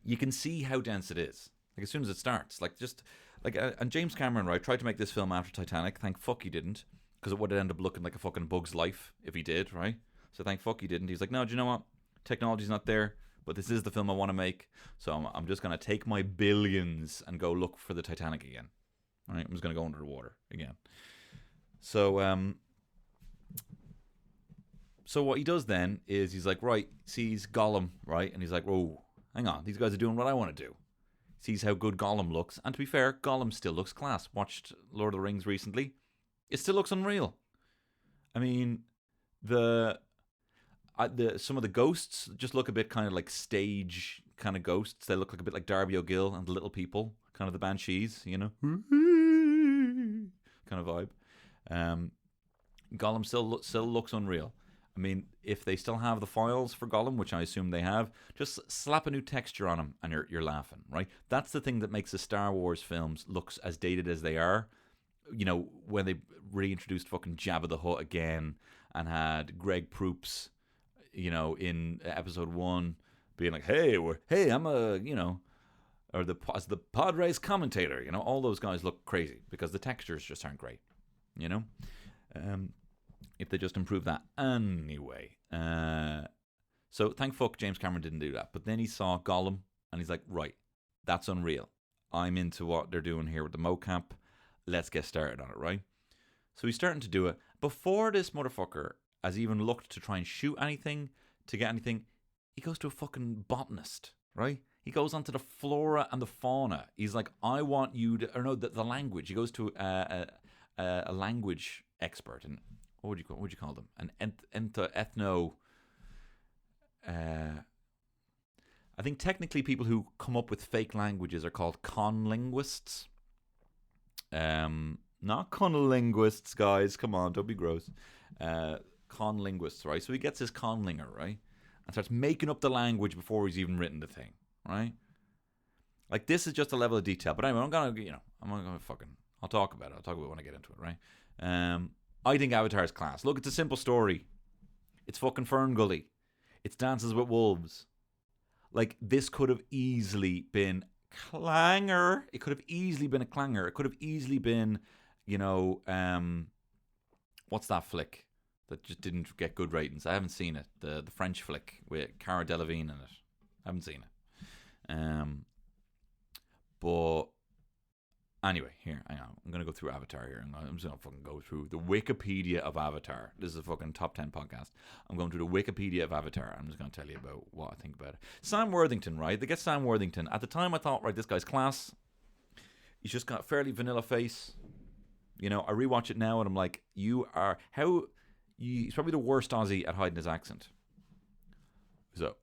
[SPEAKER 1] you can see how dense it is. Like, as soon as it starts, like, just, like, and James Cameron, right, tried to make this film after Titanic. Thank fuck he didn't, because it would have ended up looking like a fucking Bug's Life if he did, right? So thank fuck he didn't. He's like, no, do you know what? Technology's not there, but this is the film I want to make, so I'm just going to take my billions and go look for the Titanic again. All right, I'm just going to go under the water again. So, so what he does then is he's like, right, sees Gollum, right? And he's like, whoa, hang on, these guys are doing what I want to do. Sees how good Gollum looks. And to be fair, Gollum still looks class. Watched Lord of the Rings recently. It still looks unreal. I mean, some of the ghosts just look a bit kind of like stage kind of ghosts. They look like a bit like Darby O'Gill and the Little People, kind of the Banshees, you know, kind of vibe. Gollum still looks unreal. I mean, if they still have the files for Gollum, which I assume they have, just slap a new texture on him and you're laughing, right? That's the thing that makes the Star Wars films look as dated as they are. You know, when they reintroduced fucking Jabba the Hutt again and had Greg Proops, you know, in episode 1 being like, hey, I'm a, you know, or as the Padres commentator, you know, all those guys look crazy because the textures just aren't great, you know? If they just improve that. Anyway, so thank fuck James Cameron didn't do that. But then he saw Gollum and he's like, right, that's unreal. I'm into what they're doing here with the mocap. Let's get started on it, right? So he's starting to do it. Before this motherfucker has even looked to try and shoot anything, to get anything, he goes to a fucking botanist, right? He goes onto the flora and the fauna. He's like, I want you to, or no, the language. He goes to a language expert. And what would you call them? An ethno. I think technically people who come up with fake languages are called conlinguists. Not conlinguists, guys. Come on, don't be gross. Conlinguists, right? So he gets his conlinger, right, and starts making up the language before he's even written the thing, right? Like, this is just a level of detail. But anyway, I'll talk about it. I'll talk about it when I get into it, right? I think Avatar's class. Look, it's a simple story. It's fucking Fern Gully. It's Dances with Wolves. Like, this could have easily been clanger. It could have easily been a clanger. It could have easily been, what's that flick that just didn't get good ratings? I haven't seen it. The French flick with Cara Delevingne in it. I haven't seen it. But anyway, here, hang on. I'm going to go through Avatar here. I'm just going to fucking go through the Wikipedia of Avatar. This is a fucking top 10 podcast. I'm going through the Wikipedia of Avatar. I'm just going to tell you about what I think about it. Sam Worthington, right? They get Sam Worthington. At the time, I thought, right, this guy's class. He's just got a fairly vanilla face. I rewatch it now and I'm like, he's probably the worst Aussie at hiding his accent. So,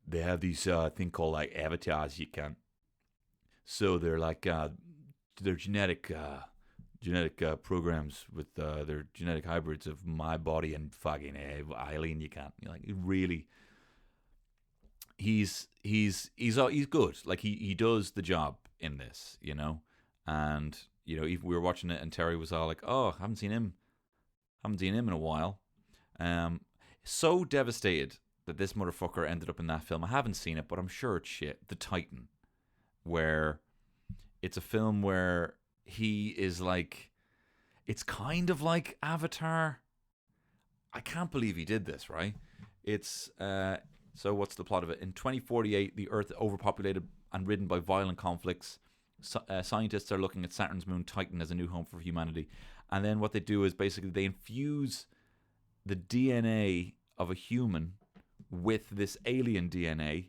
[SPEAKER 1] they have these thing called, like, avatars you can. So they're like, they're genetic programs with they're genetic hybrids of my body and fucking Eileen. You can't. Like, really, he's good. Like, he does the job in this, And even we were watching it and Terry was all like, "Oh, haven't seen him in a while." So devastated that this motherfucker ended up in that film. I haven't seen it, but I'm sure it's shit. The Titan. Where it's a film where he is like, it's kind of like Avatar. I can't believe he did this, right? It's so what's the plot of it? In 2048, the Earth overpopulated and ridden by violent conflicts. Scientists are looking at Saturn's moon Titan as a new home for humanity. And then what they do is basically they infuse the DNA of a human with this alien DNA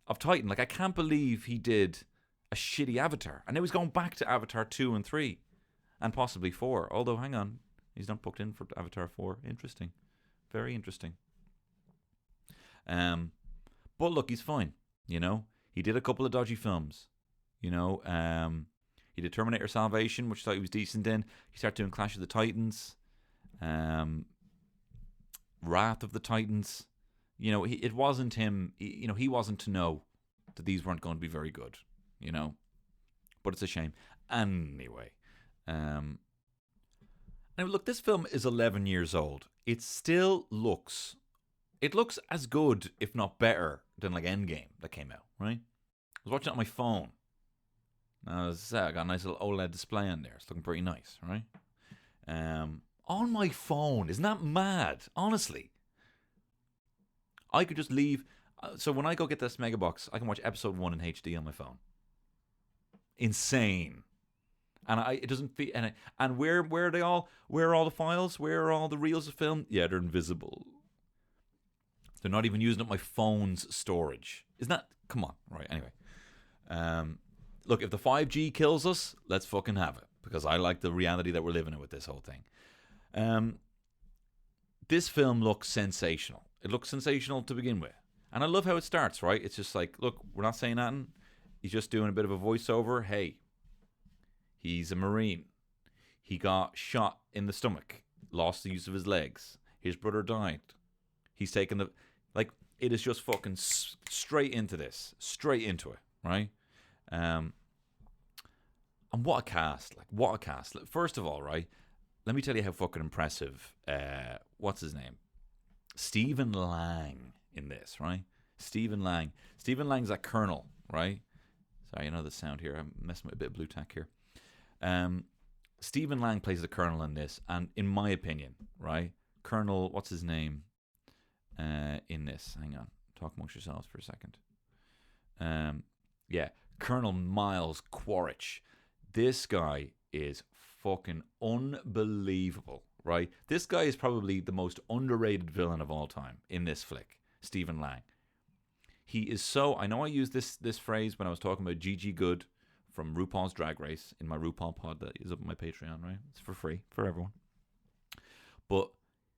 [SPEAKER 1] of Titan. Like, I can't believe he did a shitty Avatar. And now he's going back to Avatar 2 and 3. And possibly 4. Although, hang on. He's not booked in for Avatar 4. Interesting. Very interesting. But look, he's fine. He did a couple of dodgy films. He did Terminator Salvation, which I thought he was decent in. He started doing Clash of the Titans. Wrath of the Titans. It wasn't him. He wasn't to know that these weren't going to be very good. But it's a shame. Anyway, look, this film is 11 years old. It still looks as good, if not better, than like Endgame that came out. Right? I was watching it on my phone. I got a nice little OLED display on there. It's looking pretty nice, right? On my phone, isn't that mad? Honestly. I could just leave. So when I go get this mega box, I can watch episode 1 in HD on my phone. Insane. And it doesn't feel. And where are they all? Where are all the files? Where are all the reels of film? Yeah, they're invisible. They're not even using up my phone's storage. Isn't that? Come on. Right. Anyway. Look, if the 5G kills us, let's fucking have it. Because I like the reality that we're living in with this whole thing. This film looks sensational. It looks sensational to begin with. And I love how it starts, right? It's just like, look, we're not saying nothing. He's just doing a bit of a voiceover. Hey, he's a Marine. He got shot in the stomach. Lost the use of his legs. His brother died. He's taken the... Like, it is just fucking straight into this. Straight into it, right? And what a cast. Like, what a cast. First of all, right? Let me tell you how fucking impressive... what's his name? Stephen Lang in this, right? Stephen Lang. Stephen Lang's a colonel, right? Sorry, you know the sound here. I'm messing with a bit of blue tack here. Stephen Lang plays the colonel in this, and in my opinion, right? Colonel, what's his name? In this. Hang on. Talk amongst yourselves for a second. Yeah. Colonel Miles Quaritch. This guy is fucking unbelievable, right? This guy is probably the most underrated villain of all time in this flick, Stephen Lang. He is so... I know I used this phrase when I was talking about Gigi Good from RuPaul's Drag Race in my RuPaul pod that is up on my Patreon, right? It's for free for everyone. But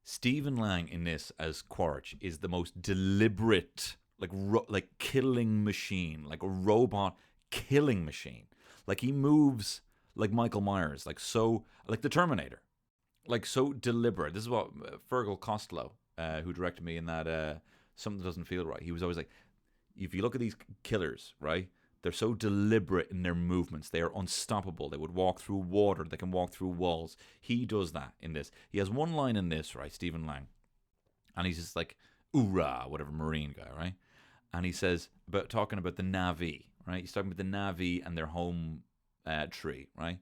[SPEAKER 1] Stephen Lang in this as Quaritch is the most deliberate, like killing machine, like a robot killing machine. Like he moves like Michael Myers, like the Terminator, like so deliberate. This is what Fergal Costello, who directed me in that Something Doesn't Feel Right. He was always like, if you look at these killers, right? They're so deliberate in their movements. They are unstoppable. They would walk through water. They can walk through walls. He does that in this. He has one line in this, right, Stephen Lang. And he's just like, oorah, whatever, Marine guy, right? And he says, talking about the Na'vi, right? He's talking about the Na'vi and their home tree, right?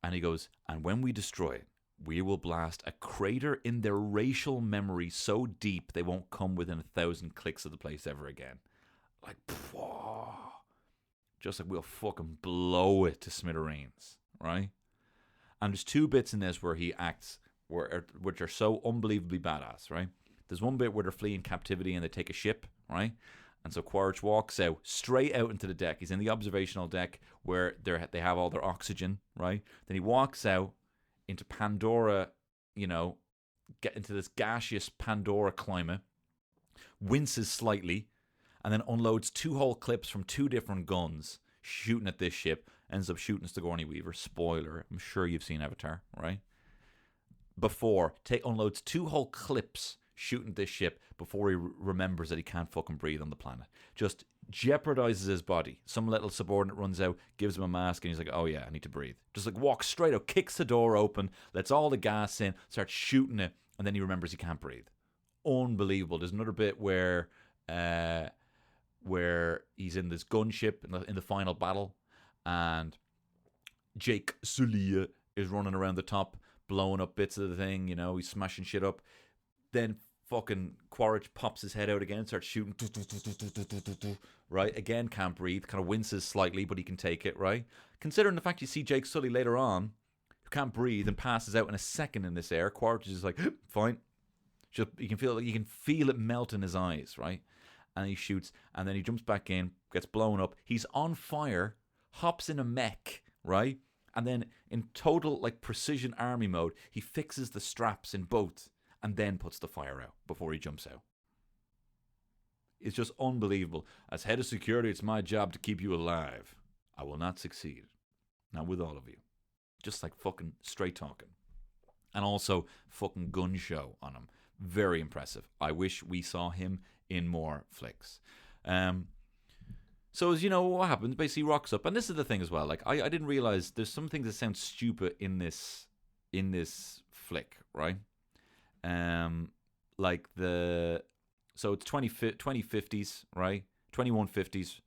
[SPEAKER 1] And he goes, and when we destroy it, we will blast a crater in their racial memory so deep they won't come within 1,000 clicks of the place ever again. Like, just like we'll fucking blow it to smithereens, right? And there's two bits in this where he acts, which are so unbelievably badass, right? There's one bit where they're fleeing captivity and they take a ship, right? And so Quaritch walks out, straight out into the deck. He's in the observational deck where they have all their oxygen, right? Then he walks out into Pandora, get into this gaseous Pandora climate, winces slightly, and then unloads 2 whole clips from 2 different guns, shooting at this ship, ends up shooting Sigourney Weaver. Spoiler, I'm sure you've seen Avatar, right? Unloads 2 whole clips shooting this ship before he remembers that he can't fucking breathe on the planet. Just jeopardizes his body. Some little subordinate runs out, gives him a mask, and he's like, oh yeah, I need to breathe. Just like walks straight out, kicks the door open, lets all the gas in, starts shooting it, and then he remembers he can't breathe. Unbelievable. There's another bit where he's in this gunship in the final battle, and Jake Sully is running around the top, blowing up bits of the thing, he's smashing shit up. Then fucking Quaritch pops his head out again, starts shooting, right? Again, can't breathe, kind of winces slightly, but he can take it, right? Considering the fact you see Jake Sully later on, who can't breathe and passes out in a second in this air, Quaritch is like, fine. Just you can feel it melt in his eyes, right? And he shoots, and then he jumps back in, gets blown up. He's on fire, hops in a mech, right? And then in total like precision army mode, he fixes the straps in both and then puts the fire out before he jumps out. It's just unbelievable. As head of security, it's my job to keep you alive. I will not succeed. Not with all of you. Just like fucking straight talking. And also fucking gun show on him. Very impressive. I wish we saw him in more flicks. So as you know, what happens, basically he rocks up. And this is the thing as well. Like I didn't realize there's some things that sound stupid in this flick, right? So it's 2050s, right? 2150s.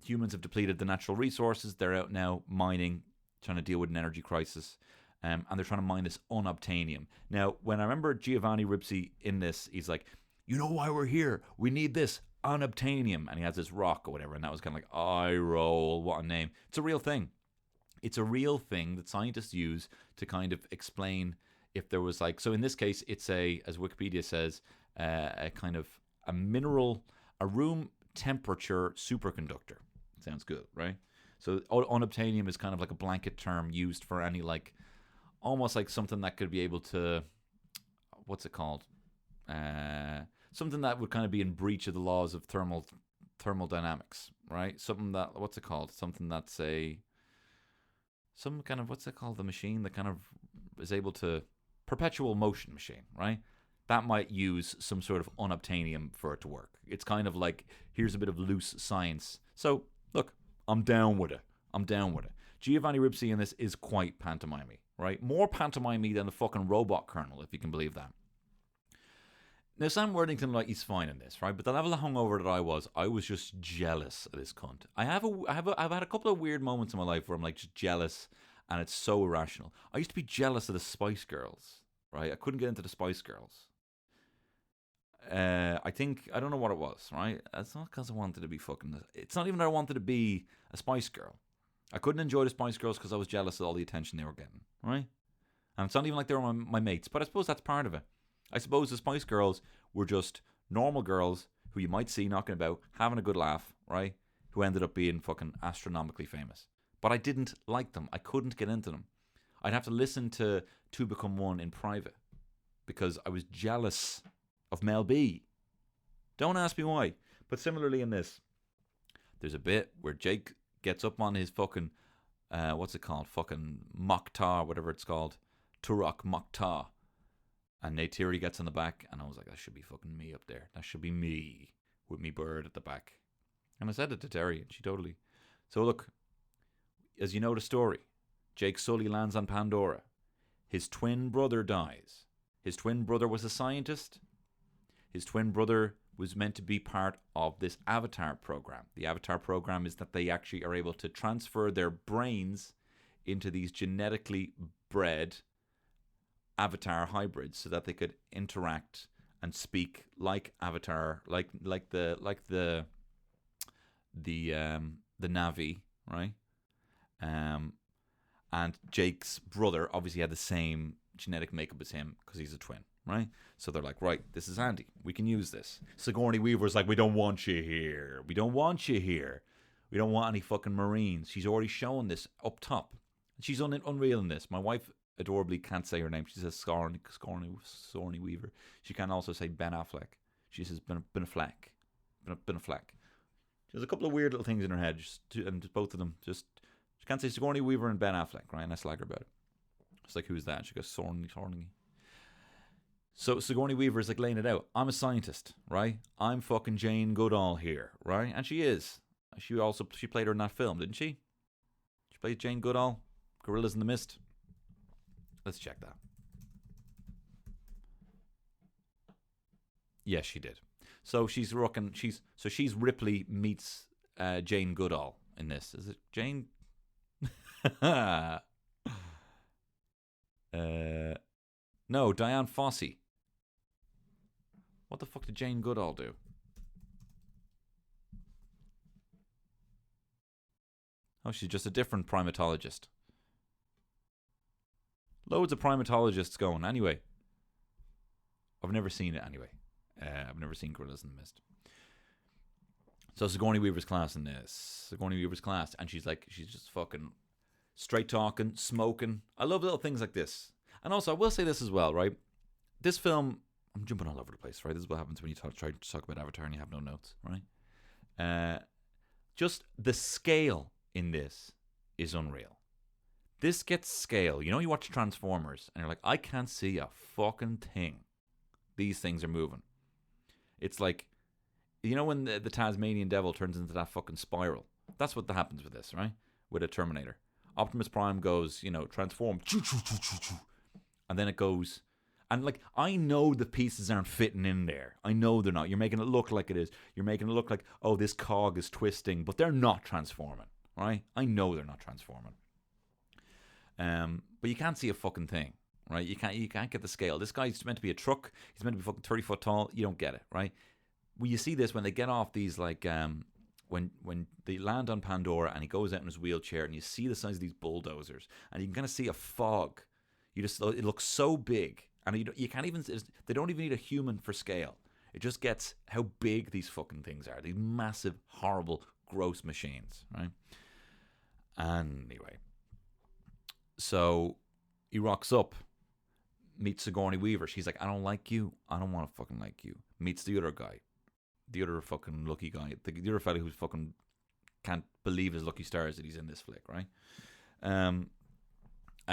[SPEAKER 1] Humans have depleted the natural resources. They're out now mining, trying to deal with an energy crisis. And they're trying to mine this unobtainium. Now, when I remember Giovanni Ribisi in this, he's like, you know why we're here? We need this unobtainium. And he has this rock or whatever. And that was kind of like, eye roll, what a name. It's a real thing. It's a real thing that scientists use to kind of explain if there was like, so in this case, it's as Wikipedia says, a kind of a room temperature superconductor. Sounds good, right? So unobtainium is kind of like a blanket term used for any like, almost like something that could be able to, what's it called? Something that would kind of be in breach of the laws of thermodynamics, right? Something that, what's it called? Something that's some kind of, what's it called? The machine that kind of is able to, perpetual motion machine, right? That might use some sort of unobtainium for it to work. It's kind of like, here's a bit of loose science. So, look, I'm down with it. Giovanni Ribisi in this is quite pantomimey, right? More pantomimey than the fucking robot colonel, if you can believe that. Now, Sam Worthington, like, he's fine in this, right? But the level of hungover that I was just jealous of this cunt. I've had a couple of weird moments in my life where I'm like just jealous, and it's so irrational. I used to be jealous of the Spice Girls, right? I couldn't get into the Spice Girls. I don't know what it was, right? It's not because I wanted to be it's not even that I wanted to be a Spice Girl. I couldn't enjoy the Spice Girls because I was jealous of all the attention they were getting, right? And it's not even like they were my mates, but I suppose that's part of it. I suppose the Spice Girls were just normal girls who you might see knocking about, having a good laugh, right? Who ended up being fucking astronomically famous. But I didn't like them. I couldn't get into them. I'd have to listen to Two Become One in private because I was jealous of Mel B. Don't ask me why. But similarly in this, there's a bit where Jake gets up on his fucking, what's it called? Fucking Mokhtar, whatever it's called. Turok Mokhtar. And Neytiri gets on the back, and I was like, that should be fucking me up there. That should be me with me bird at the back. And I said it to Terry, and she totally. So look, as you know the story, Jake Sully lands on Pandora. His twin brother dies. His twin brother was a scientist. His twin brother was meant to be part of this Avatar program. The Avatar program is that they actually are able to transfer their brains into these genetically bred Avatar hybrids so that they could interact and speak like Avatar, like the Na'vi, right? And Jake's brother obviously had the same genetic makeup as him because he's a twin, right? So they're like, right, this is handy. We can use this. Sigourney Weaver's like, we don't want you here. We don't want you here. We don't want any fucking Marines. She's already shown this up top. She's unreal in this. My wife adorably can't say her name. She says Sigourney Weaver. She can also say Ben Affleck. She says Ben Affleck. There's a couple of weird little things in her head, and both of them just. She can't say Sigourney Weaver and Ben Affleck, right? And I slag her about it. It's like, who's that? And she goes, Sorny. So Sigourney Weaver is like laying it out. I'm a scientist, right? I'm fucking Jane Goodall here, right? And she is. She played her in that film, didn't she? She played Jane Goodall, Gorillas in the Mist. Let's check that. Yes, she did. So she's Ripley meets Jane Goodall in this. Is it Jane? No, Diane Fossey. What the fuck did Jane Goodall do? Oh, she's just a different primatologist. Loads of primatologists going. Anyway, I've never seen it anyway. I've never seen Gorillas in the Mist. So Sigourney Weaver's class in this. And she's just fucking straight talking, smoking. I love little things like this. And also, I will say this as well, right? This film, I'm jumping all over the place, right? This is what happens when you try to talk about Avatar and you have no notes, right? Just the scale in this is unreal. This gets scale. You know, you watch Transformers and you're like, I can't see a fucking thing. These things are moving. It's like, you know when the Tasmanian devil turns into that fucking spiral? That's what happens with this, right? With a Terminator. Optimus Prime goes, transform. And then it goes. And like, I know the pieces aren't fitting in there. I know they're not. You're making it look like it is. You're making it look like, oh, this cog is twisting. But they're not transforming, right? I know they're not transforming. But you can't see a fucking thing, right? You can't get the scale. This guy's meant to be a truck. He's meant to be fucking 30 foot tall. You don't get it, right? Well, you see this when they get off these, like, when they land on Pandora and he goes out in his wheelchair and you see the size of these bulldozers and you can kind of see a fog. It looks so big and you can't even, they don't even need a human for scale. It just gets how big these fucking things are. These massive, horrible, gross machines, right? Anyway. So he rocks up, meets Sigourney Weaver. She's like, I don't like you. I don't want to fucking like you. Meets the other guy. The other fucking lucky guy. The other fella who fucking can't believe his lucky stars that he's in this flick, right? And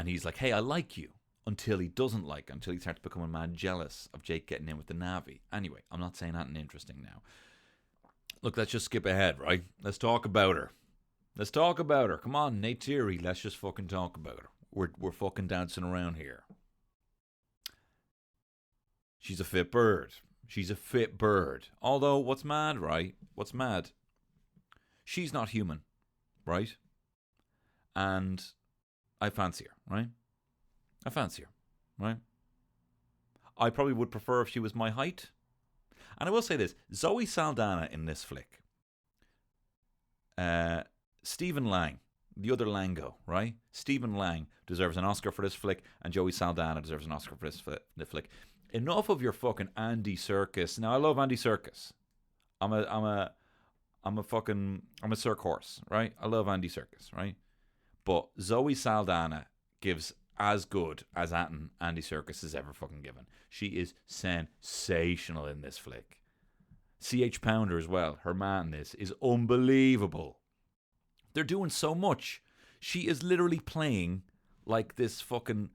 [SPEAKER 1] he's like, hey, I like you. Until he starts becoming mad jealous of Jake getting in with the Na'vi. Anyway, I'm not saying anything interesting now. Look, let's just skip ahead, right? Let's talk about her. Come on, Neytiri, let's just fucking talk about her. We're fucking dancing around here. She's a fit bird. Although, what's mad, right? She's not human, right? And I fancy her, right? I probably would prefer if she was my height. And I will say this, Zoe Saldana in this flick. Stephen Lang, the other Lango, right? Stephen Lang deserves an Oscar for this flick, and Joey Saldana deserves an Oscar for this flick. Enough of your fucking Andy Serkis. Now I love Andy Serkis. I'm a Cirque horse, right? I love Andy Serkis, right? But Zoe Saldana gives as good as Andy Serkis has ever fucking given. She is sensational in this flick. C.H. Pounder as well, her man in this, is unbelievable. They're doing so much. She is literally playing like this fucking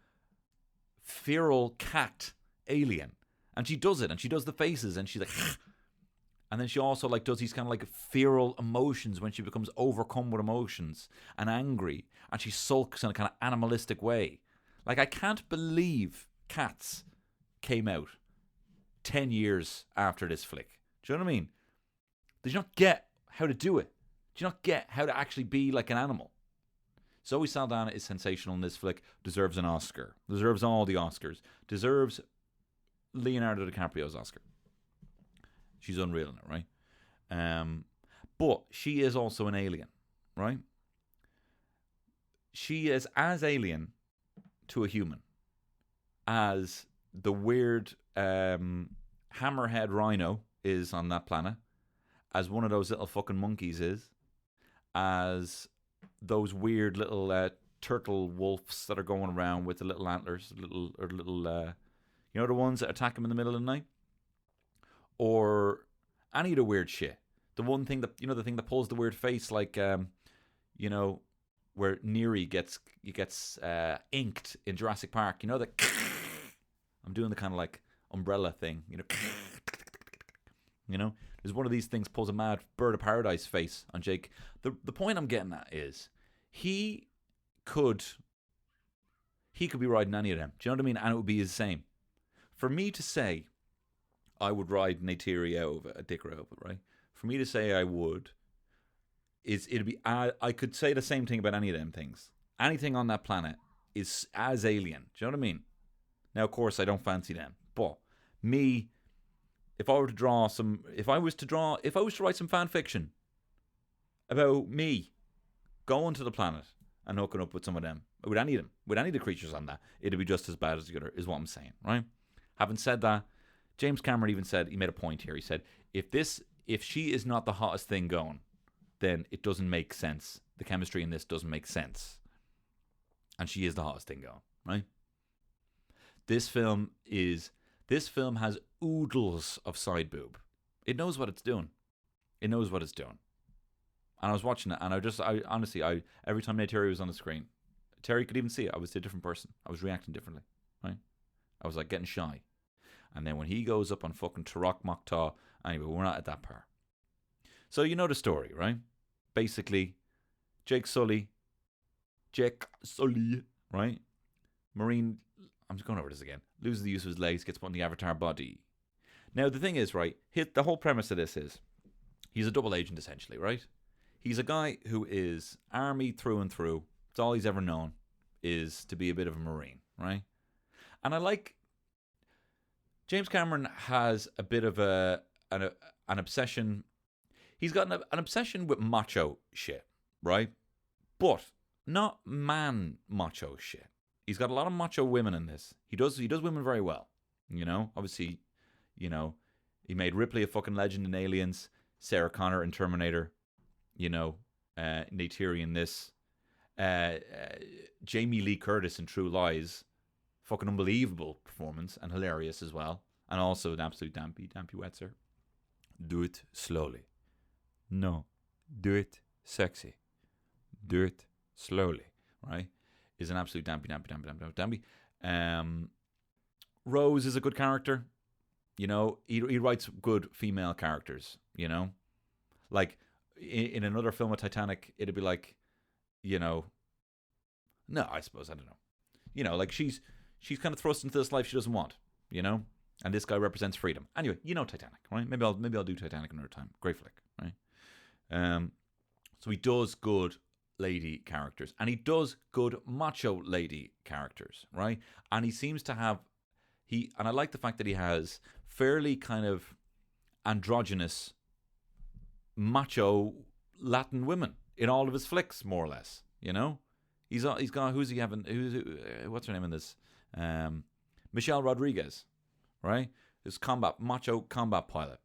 [SPEAKER 1] feral cat alien. And she does it, and she does the faces, and she's like... And then she also like does these kind of like feral emotions when she becomes overcome with emotions and angry. And she sulks in a kind of animalistic way. Like, I can't believe Cats came out 10 years after this flick. Do you know what I mean? Did you not get how to do it? Do you not get how to actually be like an animal? Zoe Saldana is sensational in this flick. Deserves an Oscar. Deserves all the Oscars. Deserves Leonardo DiCaprio's Oscar. She's unreal in it, right? But she is also an alien, right? She is as alien to a human as the weird hammerhead rhino is on that planet, as one of those little fucking monkeys is, as those weird little turtle wolves that are going around with the little antlers, little you know, the ones that attack him in the middle of the night, or any of the weird shit. The one thing that, you know, the thing that pulls the weird face, like you know, where Neri gets inked in Jurassic Park. You know, the I'm doing the kind of like umbrella thing. You know, there's one of these things pulls a mad bird of paradise face on Jake. The point I'm getting at is he could be riding any of them. Do you know what I mean? And it would be the same. For me to say I would ride Neytiri out of a dick rope, right? For me to say I would, it'd be, I could say the same thing about any of them things. Anything on that planet is as alien. Do you know what I mean? Now, of course, I don't fancy them. But me, if I was to write some fan fiction about me going to the planet and hooking up with some of them, with any of them, with any of the creatures on that, it'd be just as bad as the other, is what I'm saying, right? Having said that, James Cameron even said, he made a point here. He said, if she is not the hottest thing going, then it doesn't make sense. The chemistry in this doesn't make sense. And she is the hottest thing going, right? This film has oodles of side boob. It knows what it's doing. It knows what it's doing. And I was watching it, and I honestly, every time Neytiri was on the screen, Terry could even see it. I was a different person. I was reacting differently, right? I was like getting shy. And then when he goes up on fucking Turok Mokhtar, anyway, we're not at that part. So you know the story, right? Basically, Jake Sully, right? Marine, I'm just going over this again. Loses the use of his legs, gets put in the avatar body. Now, the thing is, right, the whole premise of this is, he's a double agent, essentially, right? He's a guy who is army through and through. It's all he's ever known, is to be a bit of a Marine, right? And I like, James Cameron has a bit of an obsession. He's got an obsession with macho shit, right? But not man macho shit. He's got a lot of macho women in this. He does women very well. You know, obviously, you know, he made Ripley a fucking legend in Aliens, Sarah Connor in Terminator, you know, Neytiri in this, Jamie Lee Curtis in True Lies, fucking unbelievable performance and hilarious as well, and also an absolute dampy wetzer. Do it slowly. No, do it sexy. Do it slowly, right? Is an absolute dampy. Rose is a good character. You know, he writes good female characters, you know? Like, in another film of Titanic, it'd be like, you know... No, I suppose, I don't know. You know, like, she's kind of thrust into this life she doesn't want, you know? And this guy represents freedom. Anyway, you know Titanic, right? Maybe I'll do Titanic another time. Great flick, right? So he does good lady characters, and he does good macho lady characters, right? And he seems to have and I like the fact that he has fairly kind of androgynous macho Latin women in all of his flicks, more or less, you know? He's got, who's he having, what's her name in this? Michelle Rodriguez, right? This macho combat pilot.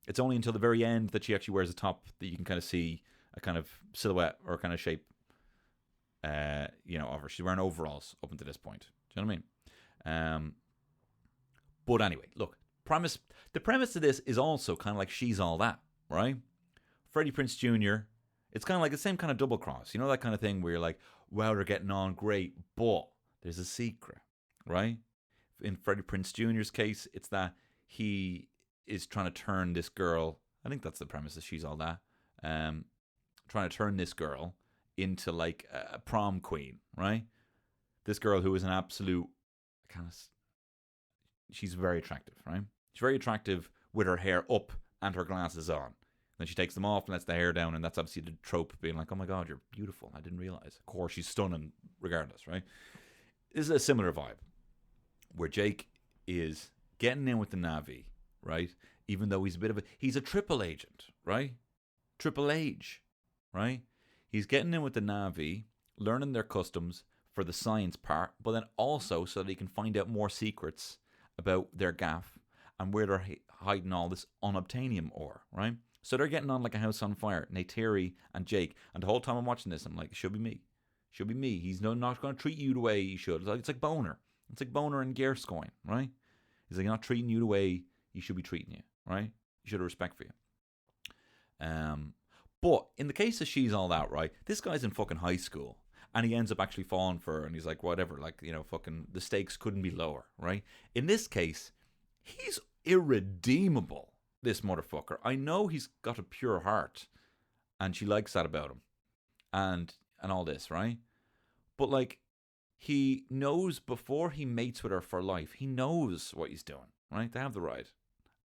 [SPEAKER 1] It's only until the very end that she actually wears a top that you can kind of see a kind of silhouette or kind of shape of her. She's wearing overalls up until this point. Do you know what I mean? But anyway, look, the premise of this is also kind of like She's All That, right? Freddie Prinze Jr., it's kind of like the same kind of double cross. You know, that kind of thing where you're like, wow, they're getting on great, but there's a secret, right? In Freddie Prinze Jr.'s case, it's that he is trying to turn this girl, I think that's the premise of She's All That, trying to turn this girl into like a prom queen, right? This girl who is an absolute she's very attractive, right? She's very attractive with her hair up and her glasses on. Then she takes them off and lets the hair down, and that's obviously the trope being like, oh my God, you're beautiful. I didn't realize. Of course, she's stunning regardless, right? This is a similar vibe where Jake is getting in with the Navy, right? Even though he's a triple agent, right? Triple H, right? He's getting in with the Navy, learning their customs for the science part, but then also so that he can find out more secrets about their gaff and where they're hiding all this unobtainium ore, right? So they're getting on like a house on fire, Neytiri and Jake. And the whole time I'm watching this, I'm like, it should be me. Should be me. He's not going to treat you the way he should. It's like Boner. It's like Boner and Gerskoin, right? He's like, not treating you the way he should be treating you, right? He should have respect for you. But in the case of She's All That, right? This guy's in fucking high school. And he ends up actually falling for her. And he's like, whatever. Like, fucking the stakes couldn't be lower, right? In this case, he's irredeemable. This motherfucker. I know he's got a pure heart, and she likes that about him, and all this, right? But like, he knows before he mates with her for life. He knows what he's doing, right? They have the ride.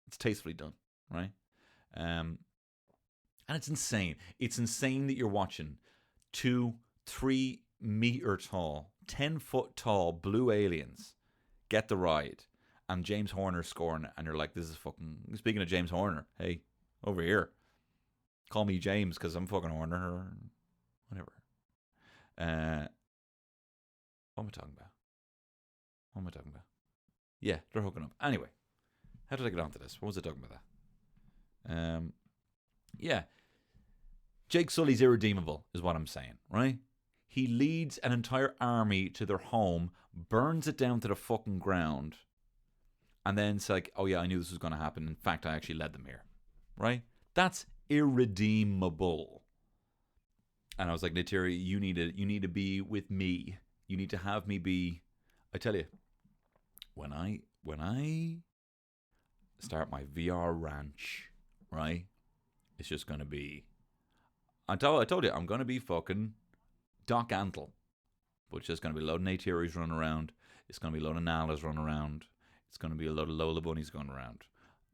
[SPEAKER 1] It's tastefully done, right? And it's insane. It's insane that you're watching 2-3 meter tall, 10-foot tall blue aliens get the ride. And James Horner scoring, and you're like, this is fucking... Speaking of James Horner, hey, over here. Call me James, because I'm fucking Horner, or whatever. What am I talking about? Yeah, they're hooking up. Anyway, how did I get onto this? What was I talking about that? Yeah. Jake Sully's irredeemable, is what I'm saying, right? He leads an entire army to their home, burns it down to the fucking ground, and then it's like, oh yeah, I knew this was going to happen. In fact, I actually led them here. Right? That's irredeemable. And I was like, Neytiri, you need to be with me. You need to have me be. I tell you, when I start my VR ranch, right? It's just going to be. I told you, I'm going to be fucking Doc Antle. But it's just going to be a load of Neytiris running around. It's going to be a load of Nalas running around. It's going to be a load of Lola bunnies going around.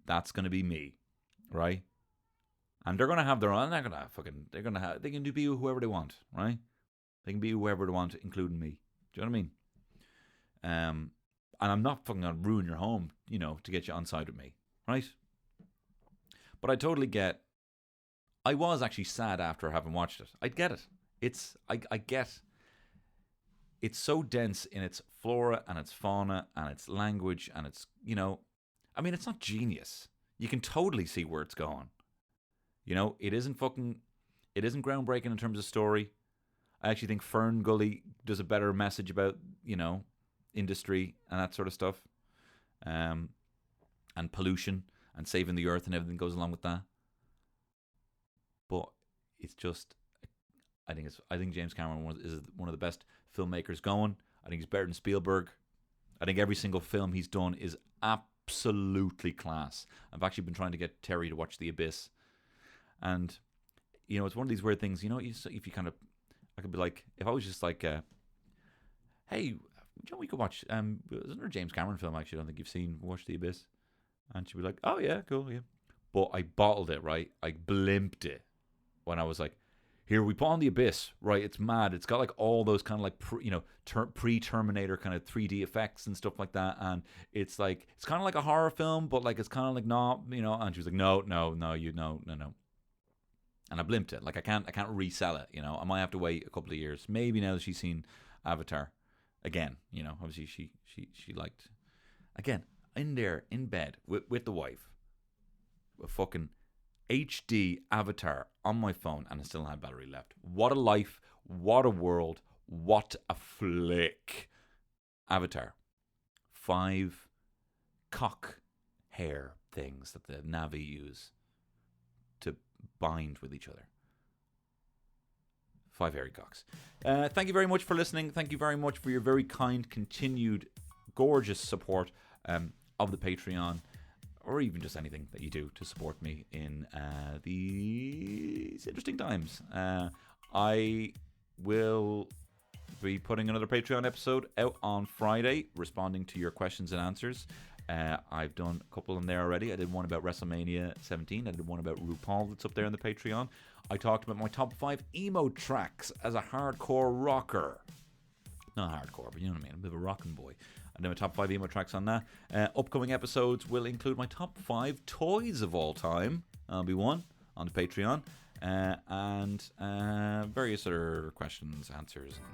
[SPEAKER 1] That's going to be me, right? And they're going to have their own. They can be whoever they want, right? They can be whoever they want, including me. Do you know what I mean? And I'm not fucking going to ruin your home, to get you on side with me, right? But I totally get. I was actually sad after having watched it. I get it. I get. It's so dense in its flora and its fauna and its language and its, it's not genius. You can totally see where it's going. It isn't groundbreaking in terms of story. I actually think Fern Gully does a better message about, industry and that sort of stuff. And pollution and saving the earth and everything goes along with that. But it's just, I think James Cameron is one of the best filmmakers going. I think he's better than Spielberg. I think every single film he's done is absolutely class. I've actually been trying to get Terry to watch The Abyss. And, it's one of these weird things, if you kind of, I could be like, if I was just like, hey, we could watch, isn't there a James Cameron film actually I don't think you've seen, watch The Abyss? And she'd be like, oh yeah, cool, yeah. But I bottled it, right? I blimped it when I was like, here we put on The Abyss, right? It's mad. It's got like all those kind of like pre-Terminator kind of 3D effects and stuff like that, and it's like it's kind of like a horror film, but like it's kind of like not, And she was like, no, and I blimped it. Like I can't resell it. I might have to wait a couple of years, maybe now that she's seen Avatar again. Obviously she liked again in there in bed with the wife, a fucking HD Avatar on my phone, and I still had battery left. What a life, what a world, What a flick. Avatar. 5 cock hair things that the Na'vi use to bind with each other. 5 hairy cocks. Thank you very much for listening. Thank you very much for your very kind, continued, gorgeous support of the Patreon, or even just anything that you do to support me in these interesting times. I will be putting another Patreon episode out on Friday, responding to your questions and answers. I've done a couple in there already. I did one about WrestleMania 17. I did one about RuPaul that's up there on the Patreon. I talked about my top 5 emo tracks as a hardcore rocker. Not hardcore, but you know what I mean. A bit of a rockin' boy. I did my top 5 emo tracks on that. Upcoming episodes will include my top 5 toys of all time. That'll be one on the Patreon. And various other questions, answers, and